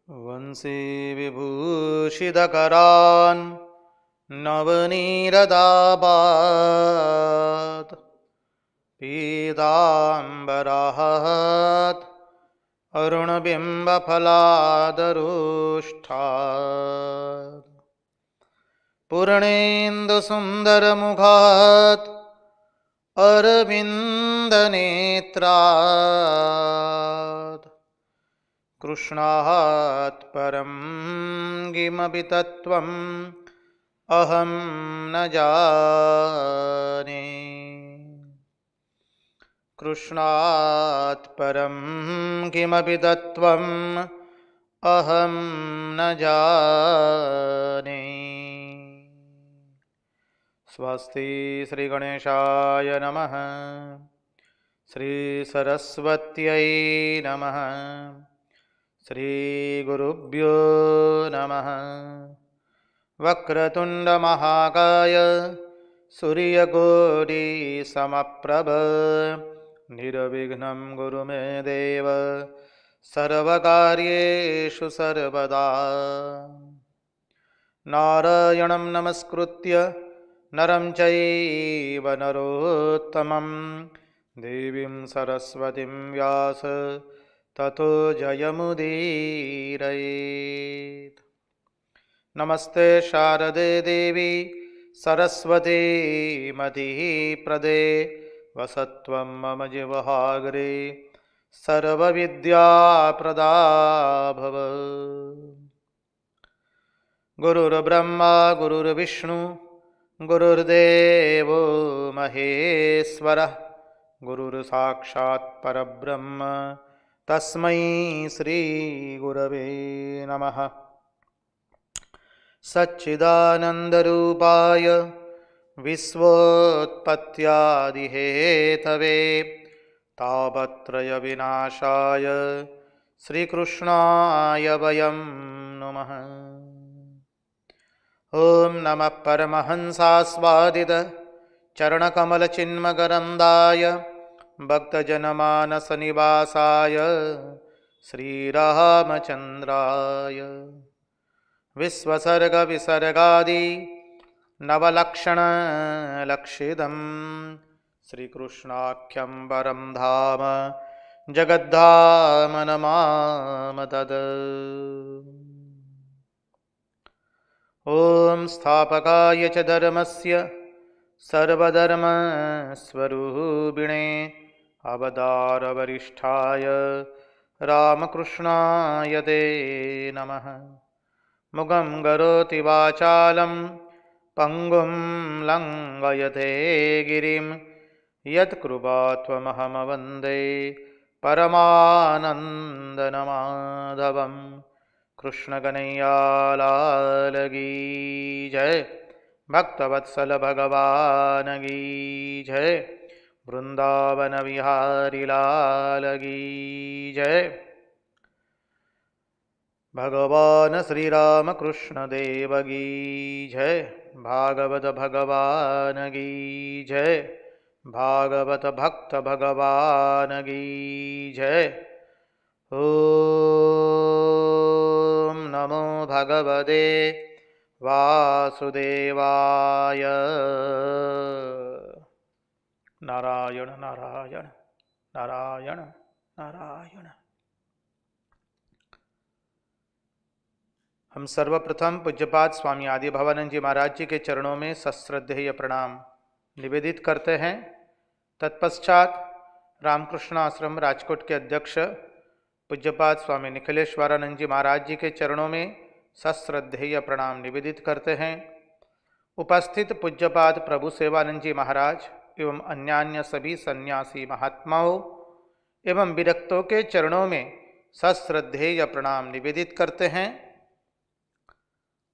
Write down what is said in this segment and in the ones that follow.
वंशी विभूषितकरान् नवनीरदाबात् पीताम्बरात् अरुणबिम्बफलादरुष्ठात् पूर्णेन्दुसुन्दरमुखात् अरविन्दनेत्रात् कृष्णात् परं किमपि तत्त्वम् अहं न जाने। कृष्णात् परं किमपि तत्त्वम् अहं न जाने। स्वस्ति श्री गणेशाय नमः। श्री सरस्वत्यै नमः। श्री गुरुभ्यो नमः। वक्रतुंड महाकाय सूर्यकोटि समप्रभ निर्विघ्नं कुरु मे देव सर्वकार्येषु सर्वदा। नारायणं नमस्कृत्य नरं चैव नरोत्तमं देवीं सरस्वतीं व्यास ततो जयमुदीरयेत्। नमस्ते शारदे देवी सरस्वती मतिः प्रदे वसत्वं मम जिह्वाग्रे सर्वविद्याप्रदा भव। गुरुर्ब्रह्मा गुरुर्विष्णु गुरुर्देवो महेश्वरः गुरुर्साक्षात् परब्रह्म तस्मै श्री गुरवे नमः। सच्चिदानन्दरूपाय विश्वोत्पत्त्यादिहेतवे तापत्रयविनाशाय श्रीकृष्णाय वयं नुमः। ॐ नमः परमहंसास्वादित चरणकमलचिन्मकरन्दाय भक्तजनमानसनिवासाय श्रीरामचन्द्राय विश्वसर्गविसर्गादि नवलक्षणलक्षितं श्रीकृष्णाख्यं परं धाम जगद्धाम नमाम तद्। ॐ स्थापकाय च धर्मस्य सर्वधर्मस्वरूपिणे अवतारवरिष्ठाय रामकृष्णाय ते नमः। मुखं करोति वाचालं पङ्गुं लङ्घयते गिरिं यत्कृपात्वमहं वन्दे परमानन्दमाधवम्। कृष्णकनैयालाल की जय, भक्तवत्सल भगवान की जय, वृंदावन विहारी लाल की जय। भगवान श्री राम कृष्ण देव की जय, भागवत भगवान की जय, भागवत भक्त भगवान की जय। ओम नमो भगवते वासुदेवाय। नारायण नारायण नारायण नारायण। हम सर्वप्रथम पूज्यपाद स्वामी आदि भवानंद जी महाराज जी के चरणों में सश्रद्धेय प्रणाम निवेदित करते हैं। तत्पश्चात रामकृष्ण आश्रम राजकोट के अध्यक्ष पूज्यपाद स्वामी निखिलेश्वरानंद जी महाराज जी के चरणों में सश्रद्धेय प्रणाम निवेदित करते हैं। उपस्थित पूज्यपाद प्रभु सेवानंद जी महाराज एवं अन्यान्य सभी सन्यासी महात्माओं एवं विरक्तों के चरणों में सश्रद्धेय प्रणाम निवेदित करते हैं।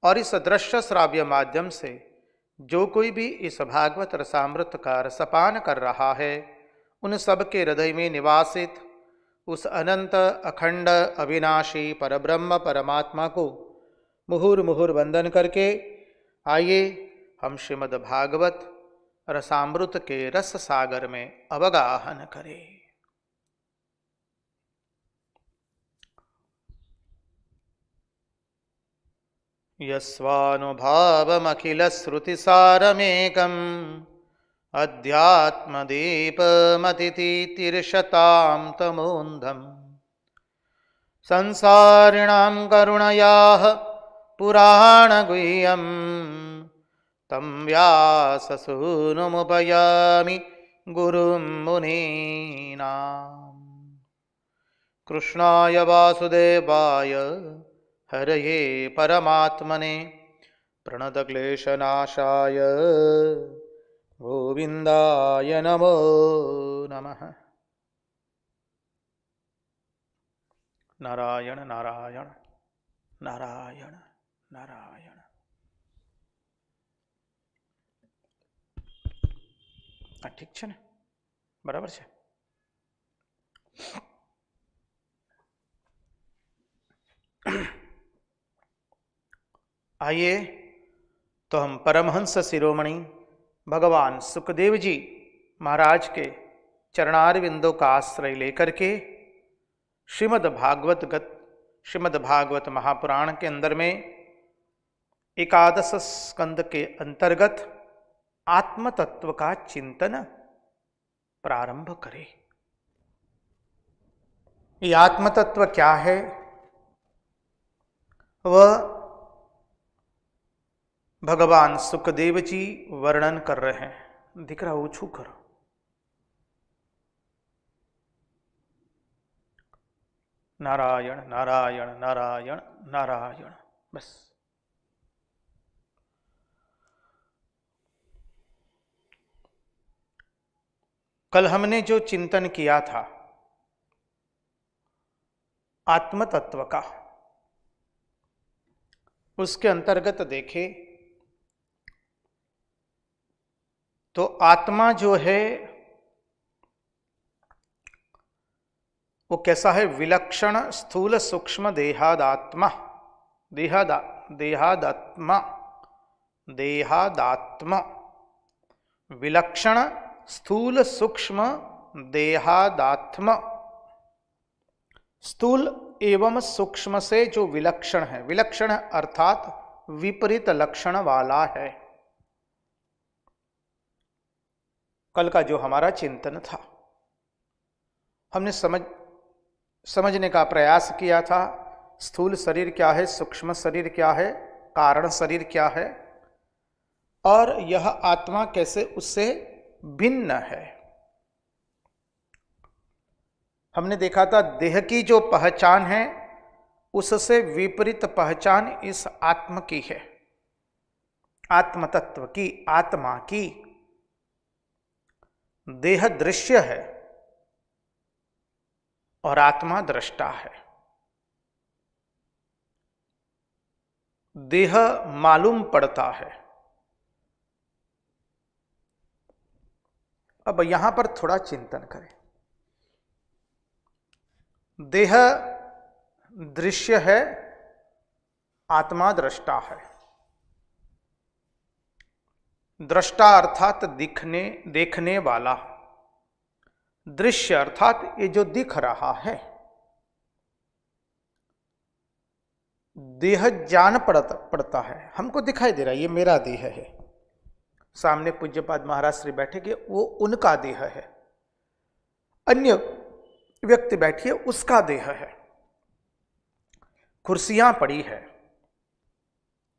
और इस दृश्य श्राव्य माध्यम से जो कोई भी इस भागवत रसामृत का रसपान कर रहा है, उन सब के हृदय में निवासित उस अनंत अखंड अविनाशी परब्रह्म परमात्मा को मुहुर्मुहुर वंदन करके आइए हम श्रीमद् भागवत रसामृत के रस सागर में अवगाहन करें। यस्वानुभावमखिलश्रुतिसारमेकम् अध्यात्मदीपमतितीतिर्षतां तमोन्धम् संसारिणां करुणयाः पुराणगुह्यं तं व्याससूनुमुपयामि गुरुं मुनीनाम्। कृष्णाय वासुदेवाय हरये परमात्मने प्रणतक्लेशनाशाय गोविन्दाय नमो नमः। नारायण नारायण नारायण नारायण। ठीक है ना, बराबर है। आइए तो हम परमहंस शिरोमणि भगवान सुखदेव जी महाराज के चरणारविंदों का आश्रय लेकर के श्रीमद् भागवत महापुराण के अंदर में एकादश स्कंद के अंतर्गत आत्म तत्व का चिंतन प्रारंभ करें। ये आत्म तत्व क्या है वह भगवान सुखदेव जी वर्णन कर रहे हैं। दिख रहा ऊंचू करो। नारायण नारायण नारायण नारायण। बस कल हमने जो चिंतन किया था आत्म तत्व का, उसके अंतर्गत देखे तो आत्मा जो है वो कैसा है? विलक्षण स्थूल सूक्ष्म देहादात्मा देहादात्मा विलक्षण स्थूल सूक्ष्म देहादात्मा। स्थूल एवं सूक्ष्म से जो विलक्षण है, विलक्षण अर्थात विपरीत लक्षण वाला है। कल का जो हमारा चिंतन था, हमने समझने का प्रयास किया था स्थूल शरीर क्या है, सूक्ष्म शरीर क्या है, कारण शरीर क्या है, और यह आत्मा कैसे उससे भिन्न है। हमने देखा था देह की जो पहचान है उससे विपरीत पहचान इस आत्म की है, आत्म तत्व की, आत्मा की। देह दृश्य है और आत्मा दृष्टा है। देह मालूम पड़ता है। अब यहां पर थोड़ा चिंतन करें। देह दृश्य है, आत्मा दृष्टा है। दृष्टा अर्थात देखने वाला, दृश्य अर्थात ये जो दिख रहा है। देह जान पड़ता है, हमको दिखाई दे रहा है ये मेरा देह है। सामने पूज्यपाद महाराज श्री बैठे कि वो उनका देह है, अन्य व्यक्ति बैठिए उसका देह है, कुर्सियां पड़ी है,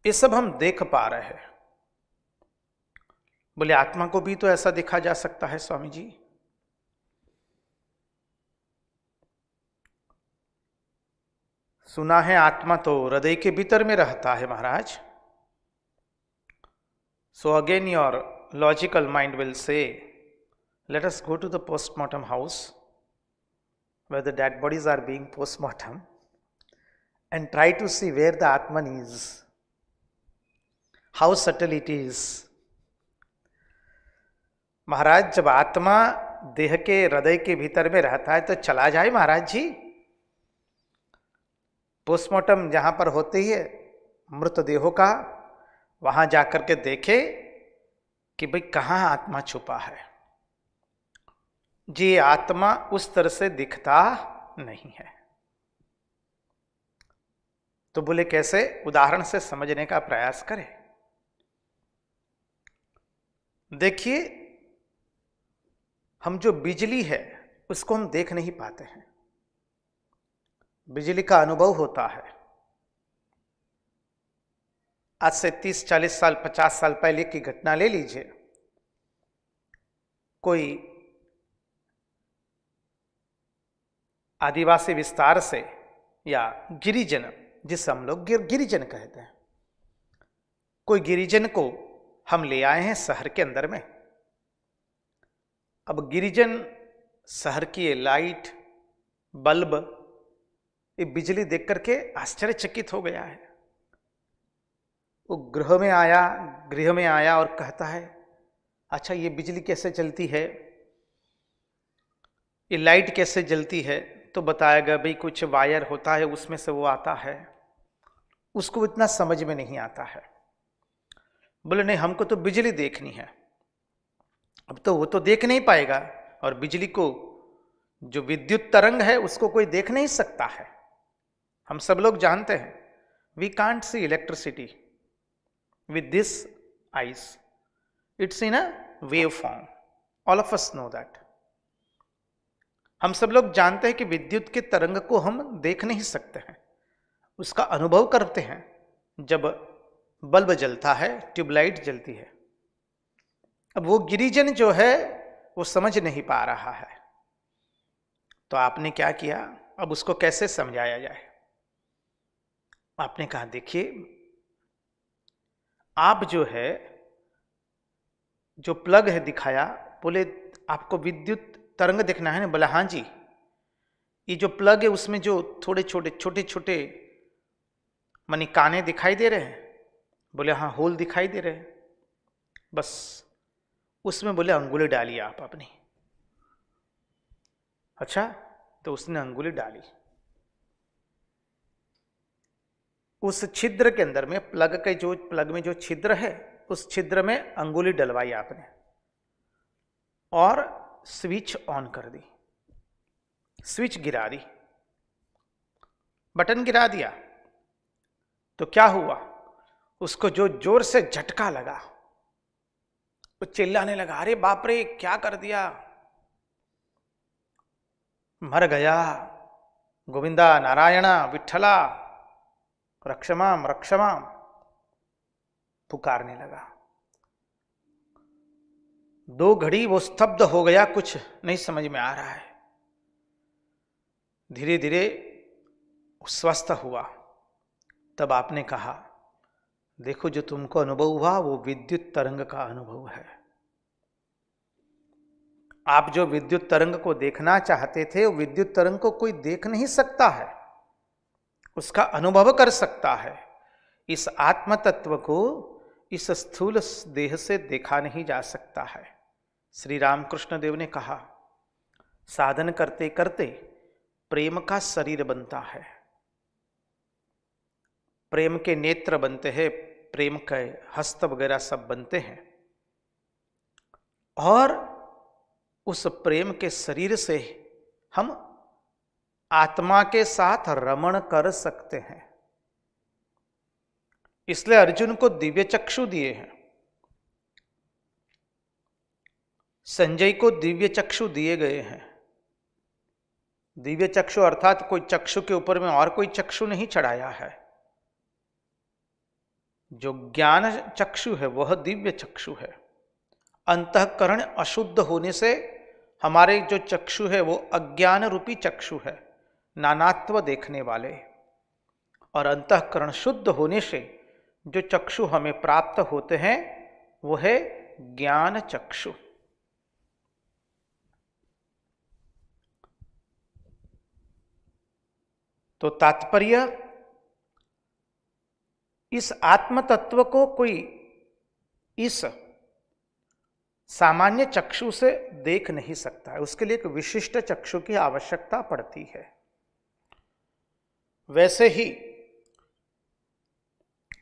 ये सब हम देख पा रहे हैं। बोले आत्मा को भी तो ऐसा देखा जा सकता है स्वामी जी। सुना है आत्मा तो हृदय के भीतर में रहता है महाराज। So again your logical mind will say, let us go to the postmortem house where the dead bodies are being postmortem and try to see where the Atman is, how subtle it is. महाराज जब आत्मा देह के हृदय के भीतर में रहता है तो चला जाए महाराज जी, पोस्टमार्टम जहां पर होती है मृतदेहों का, वहां जाकर के देखे कि भाई कहां आत्मा छुपा है। जी आत्मा उस तरह से दिखता नहीं है। तो बोले कैसे? उदाहरण से समझने का प्रयास करें। देखिए, हम जो बिजली है उसको हम देख नहीं पाते हैं, बिजली का अनुभव होता है। आज से 30-40 साल 50 साल पहले की घटना ले लीजिए। कोई आदिवासी विस्तार से या गिरिजन, जिसे हम लोग गिरिजन कहते हैं, कोई गिरिजन को हम ले आए हैं शहर के अंदर में। अब गिरिजन शहर की ये लाइट, बल्ब, ये बिजली देख करके आश्चर्यचकित हो गया है। वो गृह में आया और कहता है, अच्छा ये बिजली कैसे चलती है, ये लाइट कैसे जलती है? तो बताया गया भाई कुछ वायर होता है, उसमें से वो आता है। उसको इतना समझ में नहीं आता है। बोले नहीं, हमको तो बिजली देखनी है। अब तो वो तो देख नहीं पाएगा, और बिजली को, जो विद्युत तरंग है, उसको कोई देख नहीं सकता है। हम सब लोग जानते हैं, we can't see electricity with this eyes, it's in a wave form, all of us know that. हम सब लोग जानते हैं कि विद्युत के तरंग को हम देख नहीं सकते हैं, उसका अनुभव करते हैं जब बल्ब जलता है, ट्यूबलाइट जलती है। अब वो गिरिजन जो है वो समझ नहीं पा रहा है, तो आपने क्या किया? अब उसको कैसे समझाया जाए? आपने कहा देखिए, आप जो है, जो प्लग है दिखाया, बोले आपको विद्युत तरंग देखना है ना? बोला हाँ जी। ये जो प्लग है उसमें जो छोटे छोटे मानी काने दिखाई दे रहे हैं? बोले हाँ, होल दिखाई दे रहे हैं। बस उसमें बोले अंगुली डालिए आप अपनी। अच्छा, तो उसने अंगुली डाली। उस छिद्र के अंदर में, प्लग में जो छिद्र है, उस छिद्र में अंगुली डलवाई आपने और स्विच ऑन कर दी, स्विच गिरा दी, बटन गिरा दिया। तो क्या हुआ? उसको जो जोर से झटका लगा, वो चिल्लाने लगा, अरे बाप रे, क्या कर दिया, मर गया, गोविंदा नारायणा विठ्ठला रक्षमाम रक्षमाम, पुकारने लगा। 2 घड़ी वो स्तब्ध हो गया, कुछ नहीं समझ में आ रहा है। धीरे धीरे स्वस्थ हुआ। तब आपने कहा, देखो जो तुमको अनुभव हुआ वो विद्युत तरंग का अनुभव है। आप जो विद्युत तरंग को देखना चाहते थे, वो विद्युत तरंग को कोई देख नहीं सकता है, उसका अनुभव कर सकता है। इस आत्म तत्व को इस स्थूल देह से देखा नहीं जा सकता है। श्री रामकृष्ण देव ने कहा, साधन करते करते प्रेम का शरीर बनता है, प्रेम के नेत्र बनते हैं, प्रेम के हस्त वगैरह सब बनते हैं, और उस प्रेम के शरीर से हम आत्मा के साथ रमण कर सकते हैं। इसलिए अर्जुन को दिव्य चक्षु दिए हैं, संजय को दिव्य चक्षु दिए गए हैं। दिव्य चक्षु अर्थात कोई चक्षु के ऊपर में और कोई चक्षु नहीं चढ़ाया है। जो ज्ञान चक्षु है वह दिव्य चक्षु है। अंतःकरण अशुद्ध होने से हमारे जो चक्षु है वो अज्ञान रूपी चक्षु है, नानात्व देखने वाले। और अंतःकरण शुद्ध होने से जो चक्षु हमें प्राप्त होते हैं वो है ज्ञान चक्षु। तो तात्पर्य, इस आत्म तत्व को कोई इस सामान्य चक्षु से देख नहीं सकता है, उसके लिए एक विशिष्ट चक्षु की आवश्यकता पड़ती है। वैसे ही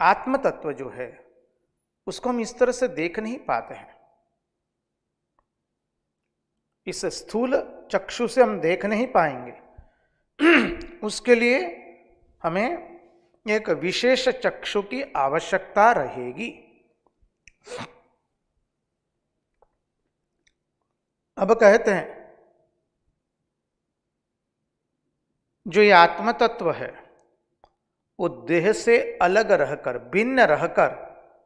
आत्म तत्व जो है उसको हम इस तरह से देख नहीं पाते हैं। इस स्थूल चक्षु से हम देख नहीं पाएंगे। उसके लिए हमें एक विशेष चक्षु की आवश्यकता रहेगी। अब कहते हैं जो ये आत्म तत्व है वो देह से अलग रहकर, भिन्न रहकर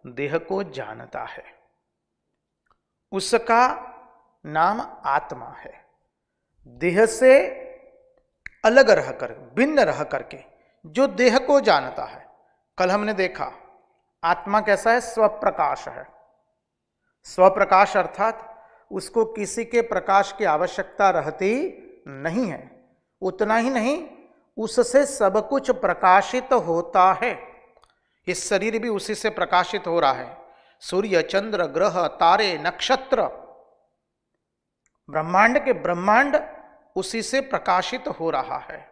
देह को जानता है, उसका नाम आत्मा है। देह से अलग रहकर, भिन्न रह करके जो देह को जानता है। कल हमने देखा आत्मा कैसा है, स्वप्रकाश है। स्वप्रकाश अर्थात उसको किसी के प्रकाश की आवश्यकता रहती नहीं है। उतना ही नहीं, उससे सब कुछ प्रकाशित होता है। इस शरीर भी उसी से प्रकाशित हो रहा है। सूर्य, चंद्र, ग्रह, तारे, नक्षत्र, ब्रह्मांड के ब्रह्मांड उसी से प्रकाशित हो रहा है।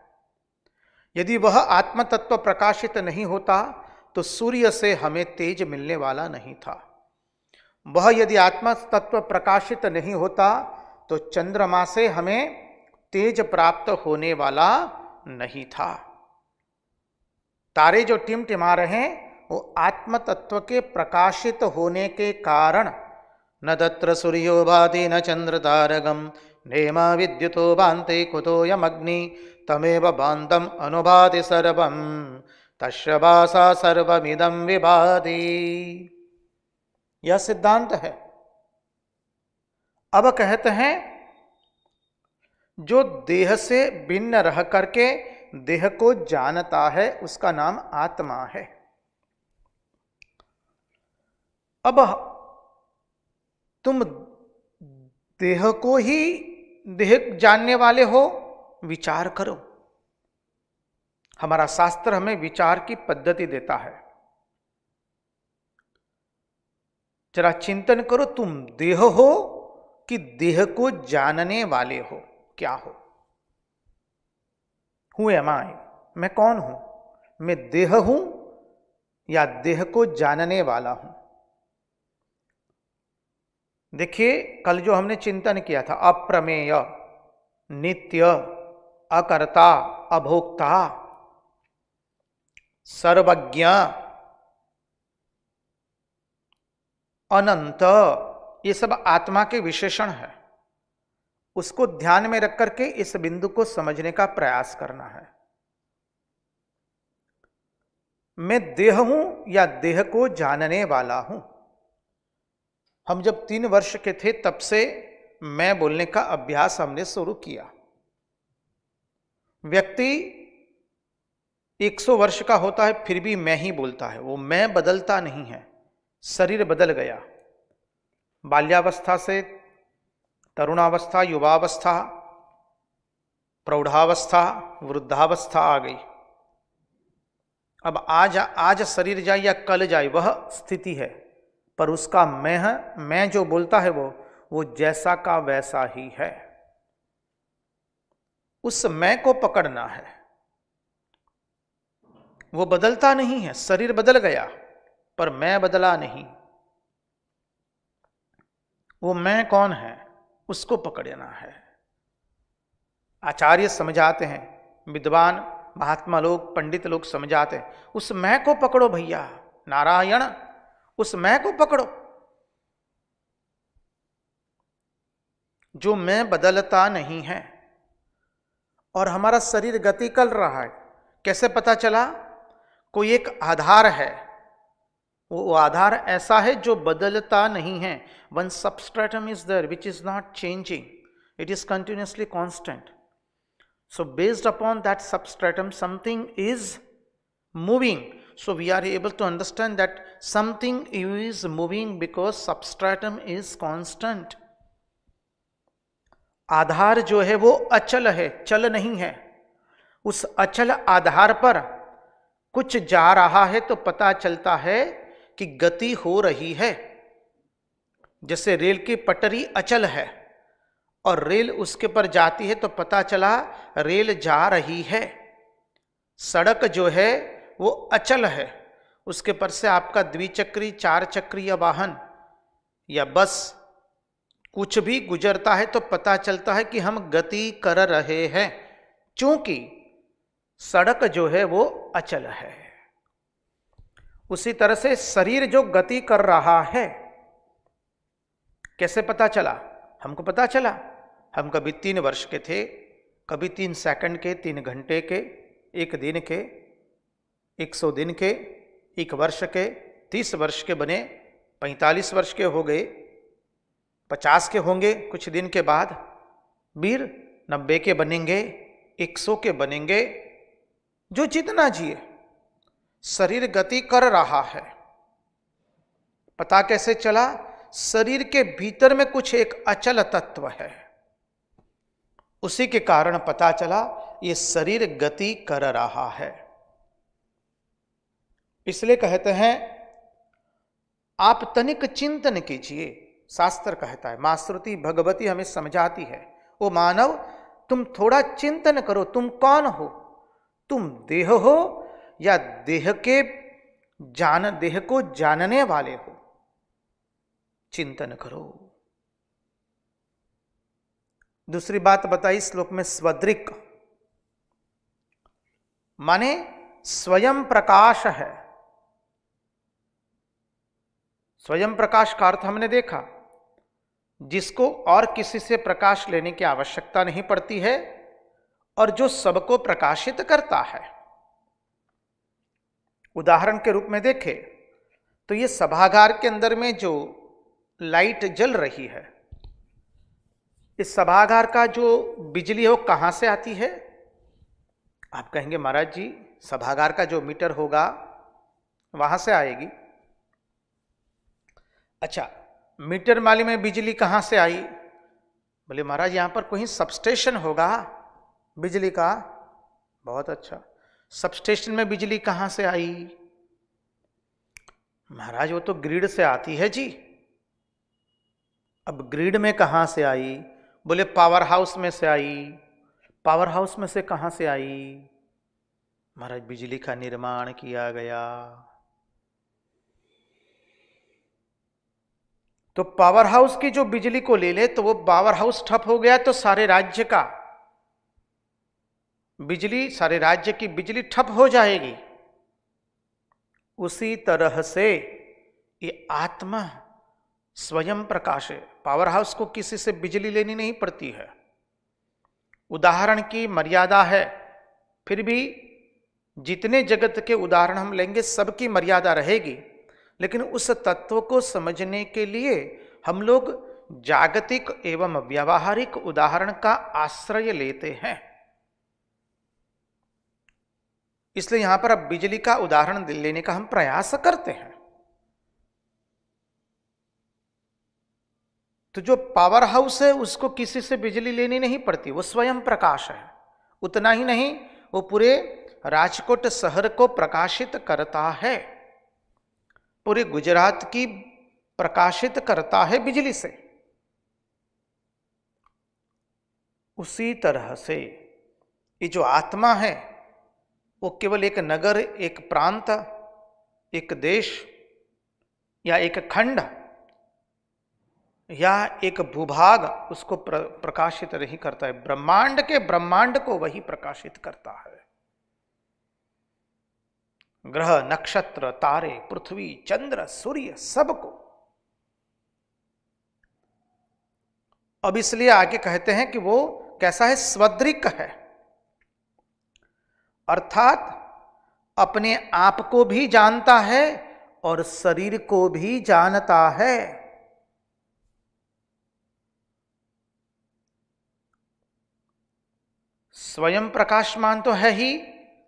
यदि वह आत्म तत्व प्रकाशित नहीं होता तो सूर्य से हमें तेज मिलने वाला नहीं था। वह यदि आत्म तत्व प्रकाशित नहीं होता तो चंद्रमा से हमें तेज प्राप्त होने वाला नहीं था। तारे जो टिमटिमा रहे हैं वो आत्म तत्व के प्रकाशित होने के कारण, न तत्र सूर्यो भाति न चंद्र तारकम नेमा विद्युतो भान्ते कुतोऽयमग्नि तमेव भान्तम् अनुभाति सर्वं तस्य भासा सर्वमिदं विभाति। यह सिद्धांत है। अब कहते हैं जो देह से भिन्न रह करके देह को जानता है उसका नाम आत्मा है। अब तुम देह को ही देह जानने वाले हो, विचार करो। हमारा शास्त्र हमें विचार की पद्धति देता है। जरा चिंतन करो, तुम देह हो कि देह को जानने वाले हो? क्या हो? हु एम आई, मैं कौन हूं? मैं देह हूं या देह को जानने वाला हूं? देखिए, कल जो हमने चिंतन किया था, अप्रमेय, नित्य, अकर्ता, अभोक्ता, सर्वज्ञ, अनंत, ये सब आत्मा के विशेषण है। उसको ध्यान में रख करके इस बिंदु को समझने का प्रयास करना है। मैं देह हूं या देह को जानने वाला हूं? हम जब 3 वर्ष के थे तब से मैं बोलने का अभ्यास हमने शुरू किया। व्यक्ति 100 वर्ष का होता है फिर भी मैं ही बोलता है। वो मैं बदलता नहीं है, शरीर बदल गया। बाल्यावस्था से तरुणावस्था, युवावस्था, प्रौढ़ावस्था, वृद्धावस्था आ गई। अब आज शरीर जाए या कल जाए वह स्थिति है, पर उसका मैं जो बोलता है वो जैसा का वैसा ही है। उस मैं को पकड़ना है। वो बदलता नहीं है। शरीर बदल गया पर मैं बदला नहीं। वो मैं कौन है उसको पकड़ना है। आचार्य समझाते हैं, विद्वान महात्मा लोग, पंडित लोग समझाते हैं, उस मैं को पकड़ो भैया, नारायण, उस मैं को पकड़ो जो मैं बदलता नहीं है। और हमारा शरीर गति कर रहा है। कैसे पता चला? कोई एक आधार है, वो आधार ऐसा है जो बदलता नहीं है। One substratum is there which is not changing, it is continuously constant. So based upon that substratum something is moving. So we are able to understand that something is moving because substratum is constant. आधार जो है वो अचल है, चल नहीं है। उस अचल आधार पर कुछ जा रहा है तो पता चलता है कि गति हो रही है। जैसे रेल की पटरी अचल है और रेल उसके पर जाती है तो पता चला रेल जा रही है। सड़क जो है वो अचल है, उसके पर से आपका द्विचक्री, 4 चक्रीय वाहन या बस कुछ भी गुजरता है तो पता चलता है कि हम गति कर रहे हैं, क्योंकि सड़क जो है वो अचल है। उसी तरह से शरीर जो गति कर रहा है, कैसे पता चला? हमको पता चला, हम कभी 3 वर्ष के थे, कभी 3 सेकंड के, 3 घंटे के, 1 दिन के, 100 दिन के, 1 वर्ष के, 30 वर्ष के बने, 45 वर्ष के हो गए, 50 के होंगे कुछ दिन के बाद, फिर 90 के बनेंगे, 100 के बनेंगे। जो जितना जिए, शरीर गति कर रहा है। पता कैसे चला? शरीर के भीतर में कुछ एक अचल तत्व है, उसी के कारण पता चला ये शरीर गति कर रहा है। इसलिए कहते हैं आप तनिक चिंतन कीजिए। शास्त्र कहता है, मां श्रुति भगवती हमें समझाती है, ओ मानव तुम थोड़ा चिंतन करो, तुम कौन हो? तुम देह हो या देह को जानने वाले हो? चिंतन करो। दूसरी बात बताई श्लोक में, स्वदृक् माने स्वयं प्रकाश है। स्वयं प्रकाश का अर्थ हमने देखा, जिसको और किसी से प्रकाश लेने की आवश्यकता नहीं पड़ती है और जो सबको प्रकाशित करता है। उदाहरण के रूप में देखें तो ये सभागार के अंदर में जो लाइट जल रही है, इस सभागार का जो बिजली है वो कहां से आती है? आप कहेंगे महाराज जी सभागार का जो मीटर होगा वहां से आएगी। अच्छा, मीटर माली में बिजली कहां से आई? बोले महाराज यहां पर कोई सबस्टेशन होगा बिजली का। बहुत अच्छा, सबस्टेशन में बिजली कहां से आई? महाराज वो तो ग्रिड से आती है जी। अब ग्रिड में कहां से आई? बोले पावर हाउस में से आई। पावर हाउस में से कहां से आई? महाराज बिजली का निर्माण किया गया। तो पावर हाउस की जो बिजली को ले ले तो वो पावर हाउस ठप हो गया तो सारे राज्य का बिजली, सारे राज्य की बिजली ठप हो जाएगी। उसी तरह से ये आत्मा स्वयं प्रकाश है। पावर हाउस को किसी से बिजली लेनी नहीं पड़ती है। उदाहरण की मर्यादा है, फिर भी जितने जगत के उदाहरण हम लेंगे सबकी मर्यादा रहेगी, लेकिन उस तत्व को समझने के लिए हम लोग जागतिक एवं व्यावहारिक उदाहरण का आश्रय लेते हैं। इसलिए यहां पर अब बिजली का उदाहरण लेने का हम प्रयास करते हैं। तो जो पावर हाउस है उसको किसी से बिजली लेनी नहीं पड़ती, वो स्वयं प्रकाश है। उतना ही नहीं, वो पूरे राजकोट शहर को प्रकाशित करता है, पूरे गुजरात की प्रकाशित करता है बिजली से। उसी तरह से ये जो आत्मा है वो केवल एक नगर, एक प्रांत, एक देश या एक खंड या एक भूभाग उसको प्रकाशित नहीं करता है। ब्रह्मांड के ब्रह्मांड को वही प्रकाशित करता है। ग्रह, नक्षत्र, तारे, पृथ्वी, चंद्र, सूर्य, सबको। अब इसलिए आगे कहते हैं कि वो कैसा है? स्वदृक् है, अर्थात अपने आप को भी जानता है और शरीर को भी जानता है। स्वयं प्रकाशमान तो है ही,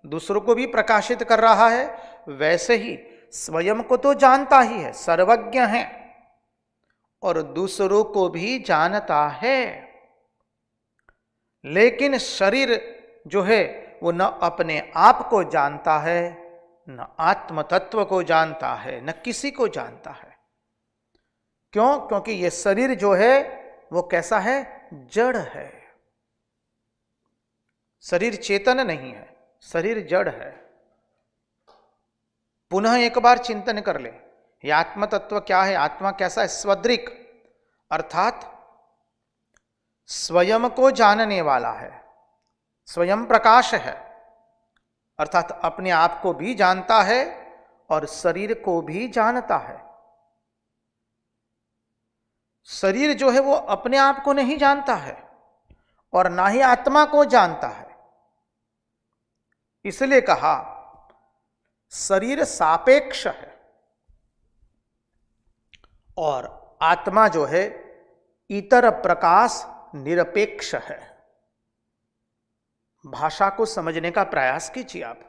दूसरों को भी प्रकाशित कर रहा है, वैसे ही स्वयं को तो जानता ही है, सर्वज्ञ है, और दूसरों को भी जानता है। लेकिन शरीर जो है वो न अपने आप को जानता है, न आत्म तत्व को जानता है, न किसी को जानता है। क्यों? क्योंकि ये शरीर जो है वो कैसा है? जड़ है। शरीर चेतन नहीं है, शरीर जड़ है। पुनः एक बार चिंतन कर ले, ये आत्म तत्व क्या है? आत्मा कैसा है? स्वदृक्, अर्थात स्वयं को जानने वाला है, स्वयं प्रकाश है, अर्थात अपने आप को भी जानता है और शरीर को भी जानता है। शरीर जो है वो अपने आप को नहीं जानता है और ना ही आत्मा को जानता है। इसलिए कहा शरीर सापेक्ष है और आत्मा जो है इतर प्रकाश निरपेक्ष है। भाषा को समझने का प्रयास कीजिए आप।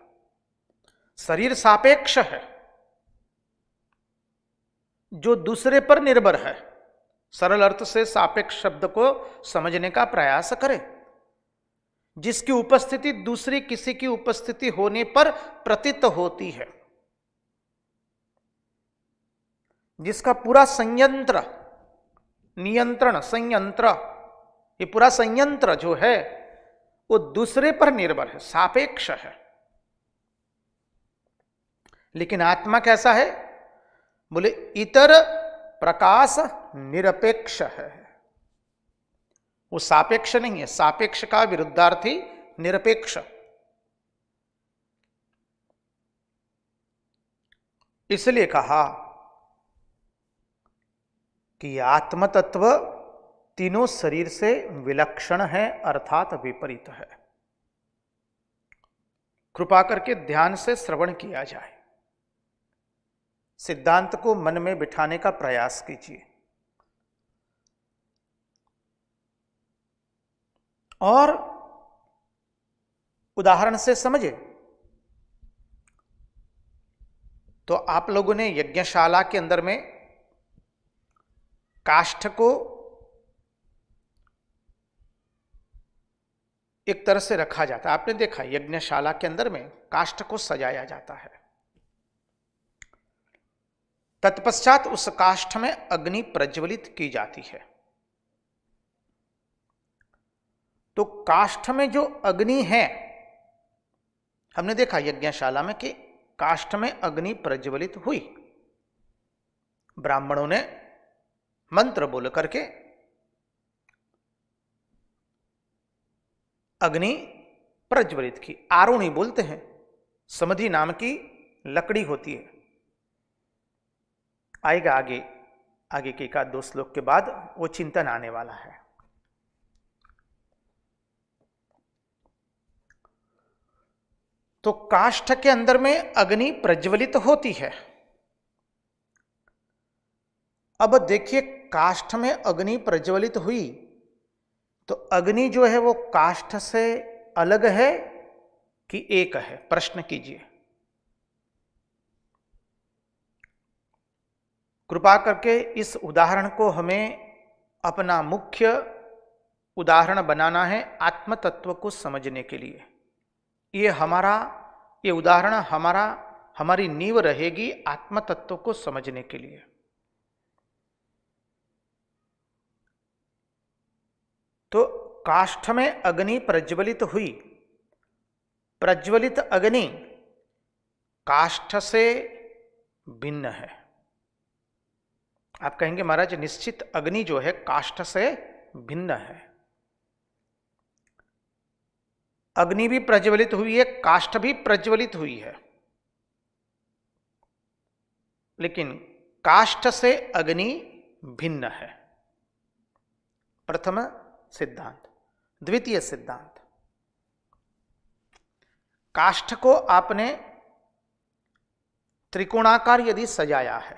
शरीर सापेक्ष है, जो दूसरे पर निर्भर है। सरल अर्थ से सापेक्ष शब्द को समझने का प्रयास करें। जिसकी उपस्थिति दूसरी किसी की उपस्थिति होने पर प्रतीत होती है, जिसका पूरा संयंत्र, नियंत्रण, संयंत्र, ये पूरा संयंत्र जो है वो दूसरे पर निर्भर है, सापेक्ष है। लेकिन आत्मा कैसा है? बोले इतर प्रकाश निरपेक्ष है। वो सापेक्ष नहीं है, सापेक्ष का विरुद्धार्थी निरपेक्ष। इसलिए कहा कि आत्म तत्व तीनों शरीर से विलक्षण है, अर्थात विपरीत है। कृपा करके ध्यान से श्रवण किया जाए। सिद्धांत को मन में बिठाने का प्रयास कीजिए और उदाहरण से समझे। तो आप लोगों ने यज्ञशाला के अंदर में काष्ठ को एक तरह से रखा जाता है। आपने देखा यज्ञशाला के अंदर में काष्ठ को सजाया जाता है। तत्पश्चात उस काष्ठ में अग्नि प्रज्वलित की जाती है। तो काष्ठ में जो अग्नि है, हमने देखा यज्ञशाला में कि काष्ठ में अग्नि प्रज्वलित हुई। ब्राह्मणों ने मंत्र बोल करके अग्नि प्रज्वलित की। आरुणी बोलते हैं, समधि नाम की लकड़ी होती है। आएगा आगे के एकाध दो श्लोक के बाद वो चिंतन आने वाला है। तो काष्ठ के अंदर में अग्नि प्रज्वलित होती है। अब देखिए, काष्ठ में अग्नि प्रज्वलित हुई तो अग्नि जो है वो काष्ठ से अलग है कि एक है? प्रश्न कीजिए। कृपा करके इस उदाहरण को हमें अपना मुख्य उदाहरण बनाना है आत्म तत्व को समझने के लिए। ये उदाहरण हमारी नींव रहेगी आत्म तत्व को समझने के लिए। तो काष्ठ में अग्नि प्रज्वलित हुई। प्रज्वलित अग्नि काष्ठ से भिन्न है। आप कहेंगे महाराज निश्चित अग्नि जो है काष्ठ से भिन्न है। अग्नि भी प्रज्वलित हुई है, काष्ठ भी प्रज्वलित हुई है, लेकिन काष्ठ से अग्नि भिन्न है। प्रथम सिद्धांत। द्वितीय सिद्धांत, काष्ठ को आपने त्रिकोणाकार यदि सजाया है,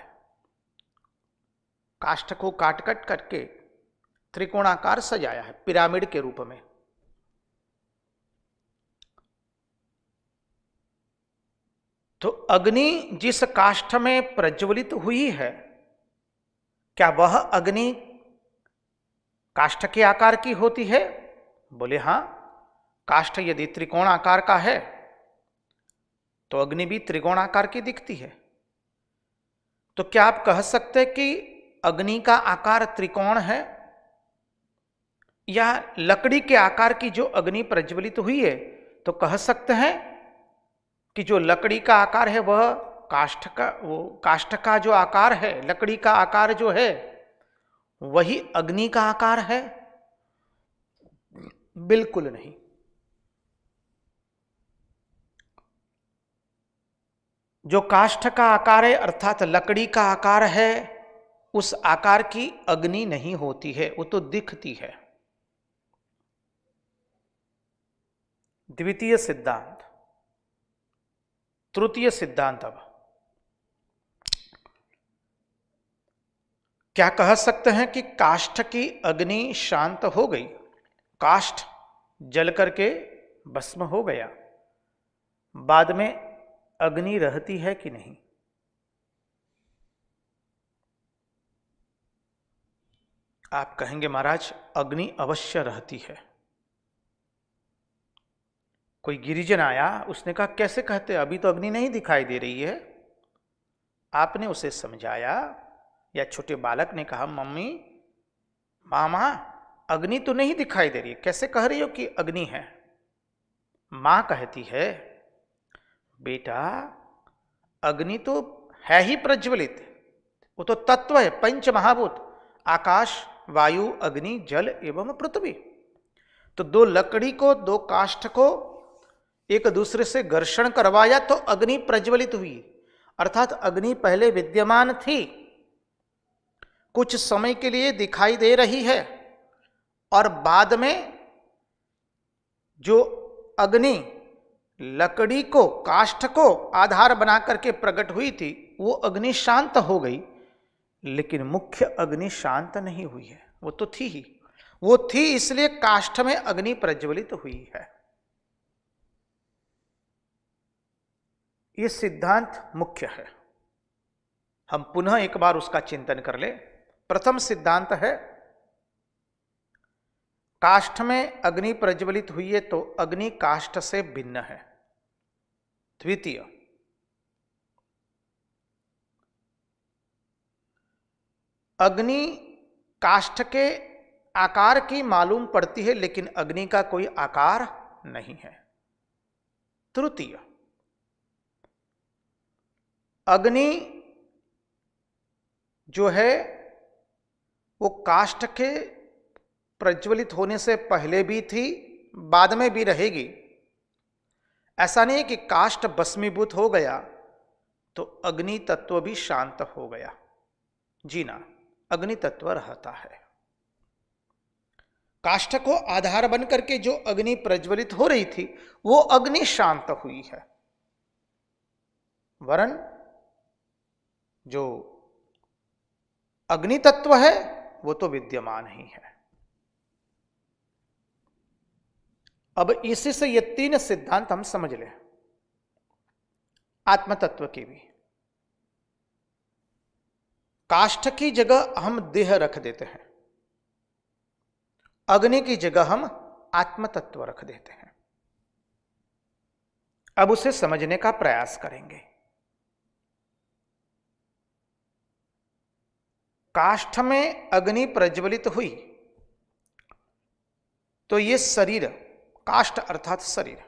काष्ठ को काट करके त्रिकोणाकार सजाया है पिरामिड के रूप में, तो अग्नि जिस काष्ठ में प्रज्वलित हुई है, क्या वह अग्नि काष्ठ के आकार की होती है? बोले हां, काष्ठ यदि त्रिकोणाकार का है तो अग्नि भी त्रिकोणाकार की दिखती है। तो क्या आप कह सकते कि अग्नि का आकार त्रिकोण है? या लकड़ी के आकार की जो अग्नि प्रज्वलित हुई है तो कह सकते हैं कि जो लकड़ी का आकार है वह काष्ठ का जो आकार है, लकड़ी का आकार जो है वही अग्नि का आकार है? बिल्कुल नहीं। जो काष्ठ का आकार है अर्थात लकड़ी का आकार है, उस आकार की अग्नि नहीं होती है, वो तो दिखती है। द्वितीय सिद्धांत। तृतीय सिद्धांत। अब क्या कह सकते हैं कि काष्ठ की अग्नि शांत हो गई, काष्ठ जल करके भस्म हो गया, बाद में अग्नि रहती है कि नहीं? आप कहेंगे महाराज अग्नि अवश्य रहती है। कोई गिरिजन आया, उसने कहा कैसे कहते, अभी तो अग्नि नहीं दिखाई दे रही है। आपने उसे समझाया, या छोटे बालक ने कहा मम्मी मामा अग्नि तो नहीं दिखाई दे रही है, कैसे कह रही हो कि अग्नि है? मां कहती है बेटा अग्नि तो है ही प्रज्वलित, वो तो तत्व है, पंच महाभूत, आकाश वायु अग्नि जल एवं पृथ्वी। तो दो लकड़ी को, दो काष्ठ को एक दूसरे से घर्षण करवाया तो अग्नि प्रज्वलित हुई, अर्थात अग्नि पहले विद्यमान थी, कुछ समय के लिए दिखाई दे रही है, और बाद में जो अग्नि लकड़ी को, काष्ठ को आधार बना करके प्रकट हुई थी, वो अग्नि शांत हो गई, लेकिन मुख्य अग्नि शांत नहीं हुई है, वो तो थी ही, वो थी इसलिए काष्ठ में अग्नि प्रज्वलित हुई है। ये सिद्धांत मुख्य है। हम पुनः एक बार उसका चिंतन कर ले। प्रथम सिद्धांत है काष्ठ में अग्नि प्रज्वलित हुई है तो अग्नि काष्ठ से भिन्न है। द्वितीय, अग्नि काष्ठ के आकार की मालूम पड़ती है लेकिन अग्नि का कोई आकार नहीं है। तृतीय, अग्नि जो है वो काष्ठ के प्रज्वलित होने से पहले भी थी, बाद में भी रहेगी। ऐसा नहीं कि काष्ठ भस्मीभूत हो गया तो अग्नि तत्व भी शांत हो गया। जी ना, अग्नि तत्व रहता है। काष्ठ को आधार बन करके जो अग्नि प्रज्वलित हो रही थी वो अग्नि शांत हुई है, वरन जो अग्नि तत्व है वो तो विद्यमान ही है। अब इसी से ये तीन सिद्धांत हम समझ लें आत्म तत्व के भी। काष्ठ की जगह हम देह रख देते हैं, अग्नि की जगह हम आत्म तत्व रख देते हैं। अब उसे समझने का प्रयास करेंगे। काष्ठ में अग्नि प्रज्वलित हुई तो ये शरीर, काष्ठ अर्थात शरीर,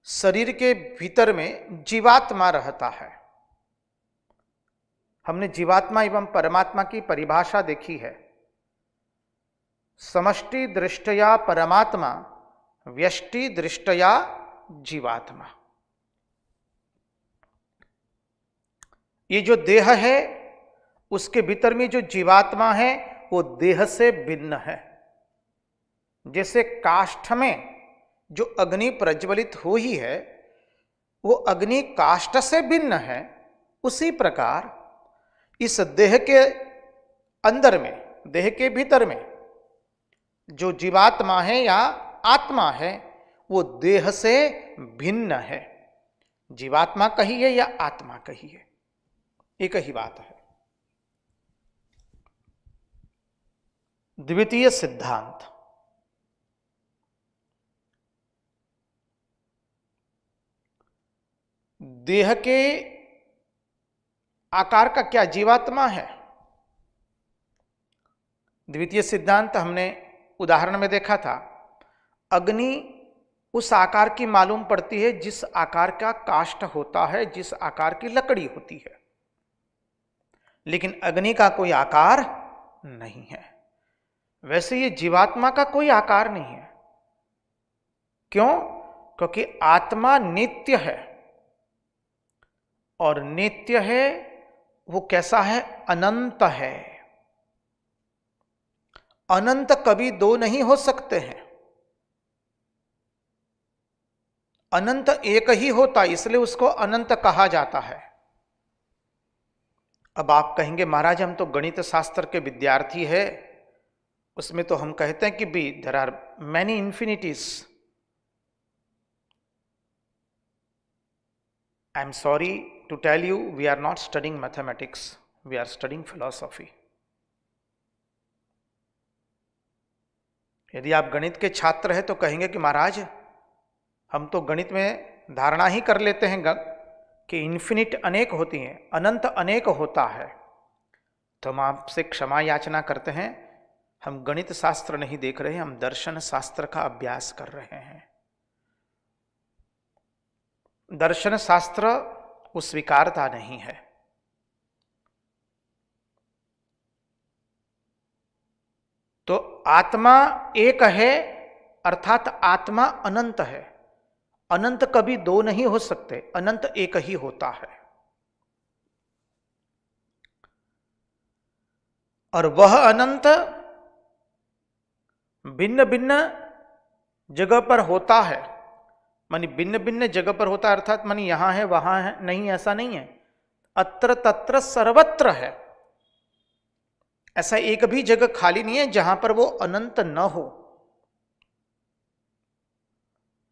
शरीर के भीतर में जीवात्मा रहता है। हमने जीवात्मा एवं परमात्मा की परिभाषा देखी है। समष्टि दृष्टया परमात्मा, व्यष्टि दृष्टया जीवात्मा। ये जो देह है उसके भीतर में जो जीवात्मा है वो देह से भिन्न है। जैसे काष्ठ में जो अग्नि प्रज्वलित हुई है वो अग्नि काष्ठ से भिन्न है, उसी प्रकार इस देह के अंदर में, देह के भीतर में जो जीवात्मा है या आत्मा है वो देह से भिन्न है। जीवात्मा कहिए या आत्मा कहिए, एक ही बात है। द्वितीय सिद्धांत, देह के आकार का क्या जीवात्मा है? द्वितीय सिद्धांत हमने उदाहरण में देखा था, अग्नि उस आकार की मालूम पड़ती है जिस आकार का काष्ठ होता है, जिस आकार की लकड़ी होती है, लेकिन अग्नि का कोई आकार नहीं है। वैसे ये जीवात्मा का कोई आकार नहीं है। क्यों? क्योंकि आत्मा नित्य है, और नित्य है वो कैसा है? अनंत है। अनंत कभी दो नहीं हो सकते हैं, अनंत एक ही होता, इसलिए उसको अनंत कहा जाता है। अब आप कहेंगे महाराज हम तो गणित शास्त्र के विद्यार्थी है, उसमें तो हम कहते हैं कि भी there are many infinities. I am sorry to tell you, we are not studying mathematics, we are studying philosophy. यदि आप गणित के छात्र हैं तो कहेंगे कि महाराज हम तो गणित में धारणा ही कर लेते हैं कि इन्फिनिट अनेक होती हैं, अनंत अनेक होता है। तो हम आपसे क्षमा याचना करते हैं, हम गणित शास्त्र नहीं देख रहे हैं, हम दर्शन शास्त्र का अभ्यास कर रहे हैं। दर्शन शास्त्र वो स्वीकारता नहीं है। तो आत्मा एक है, अर्थात आत्मा अनंत है। अनंत कभी दो नहीं हो सकते, अनंत एक ही होता है। और वह अनंत भिन्न भिन्न जगह पर होता है, मानी भिन्न भिन्न जगह पर होता है, अर्थात मानी यहां है वहां है नहीं, ऐसा नहीं है। अत्र तत्र सर्वत्र है। ऐसा एक भी जगह खाली नहीं है जहां पर वो अनंत न हो।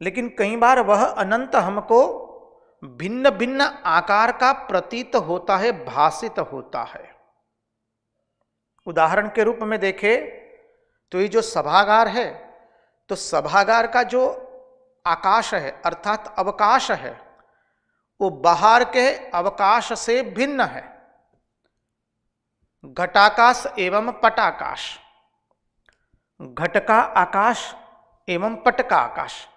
लेकिन कई बार वह अनंत हमको भिन्न भिन्न आकार का प्रतीत होता है, भासित होता है। उदाहरण के रूप में देखें तो ये जो सभागार है, तो सभागार का जो आकाश है अर्थात अवकाश है, वो बाहर के अवकाश से भिन्न है। घटाकाश एवं पटाकाश, घट का आकाश एवं पट का आकाश।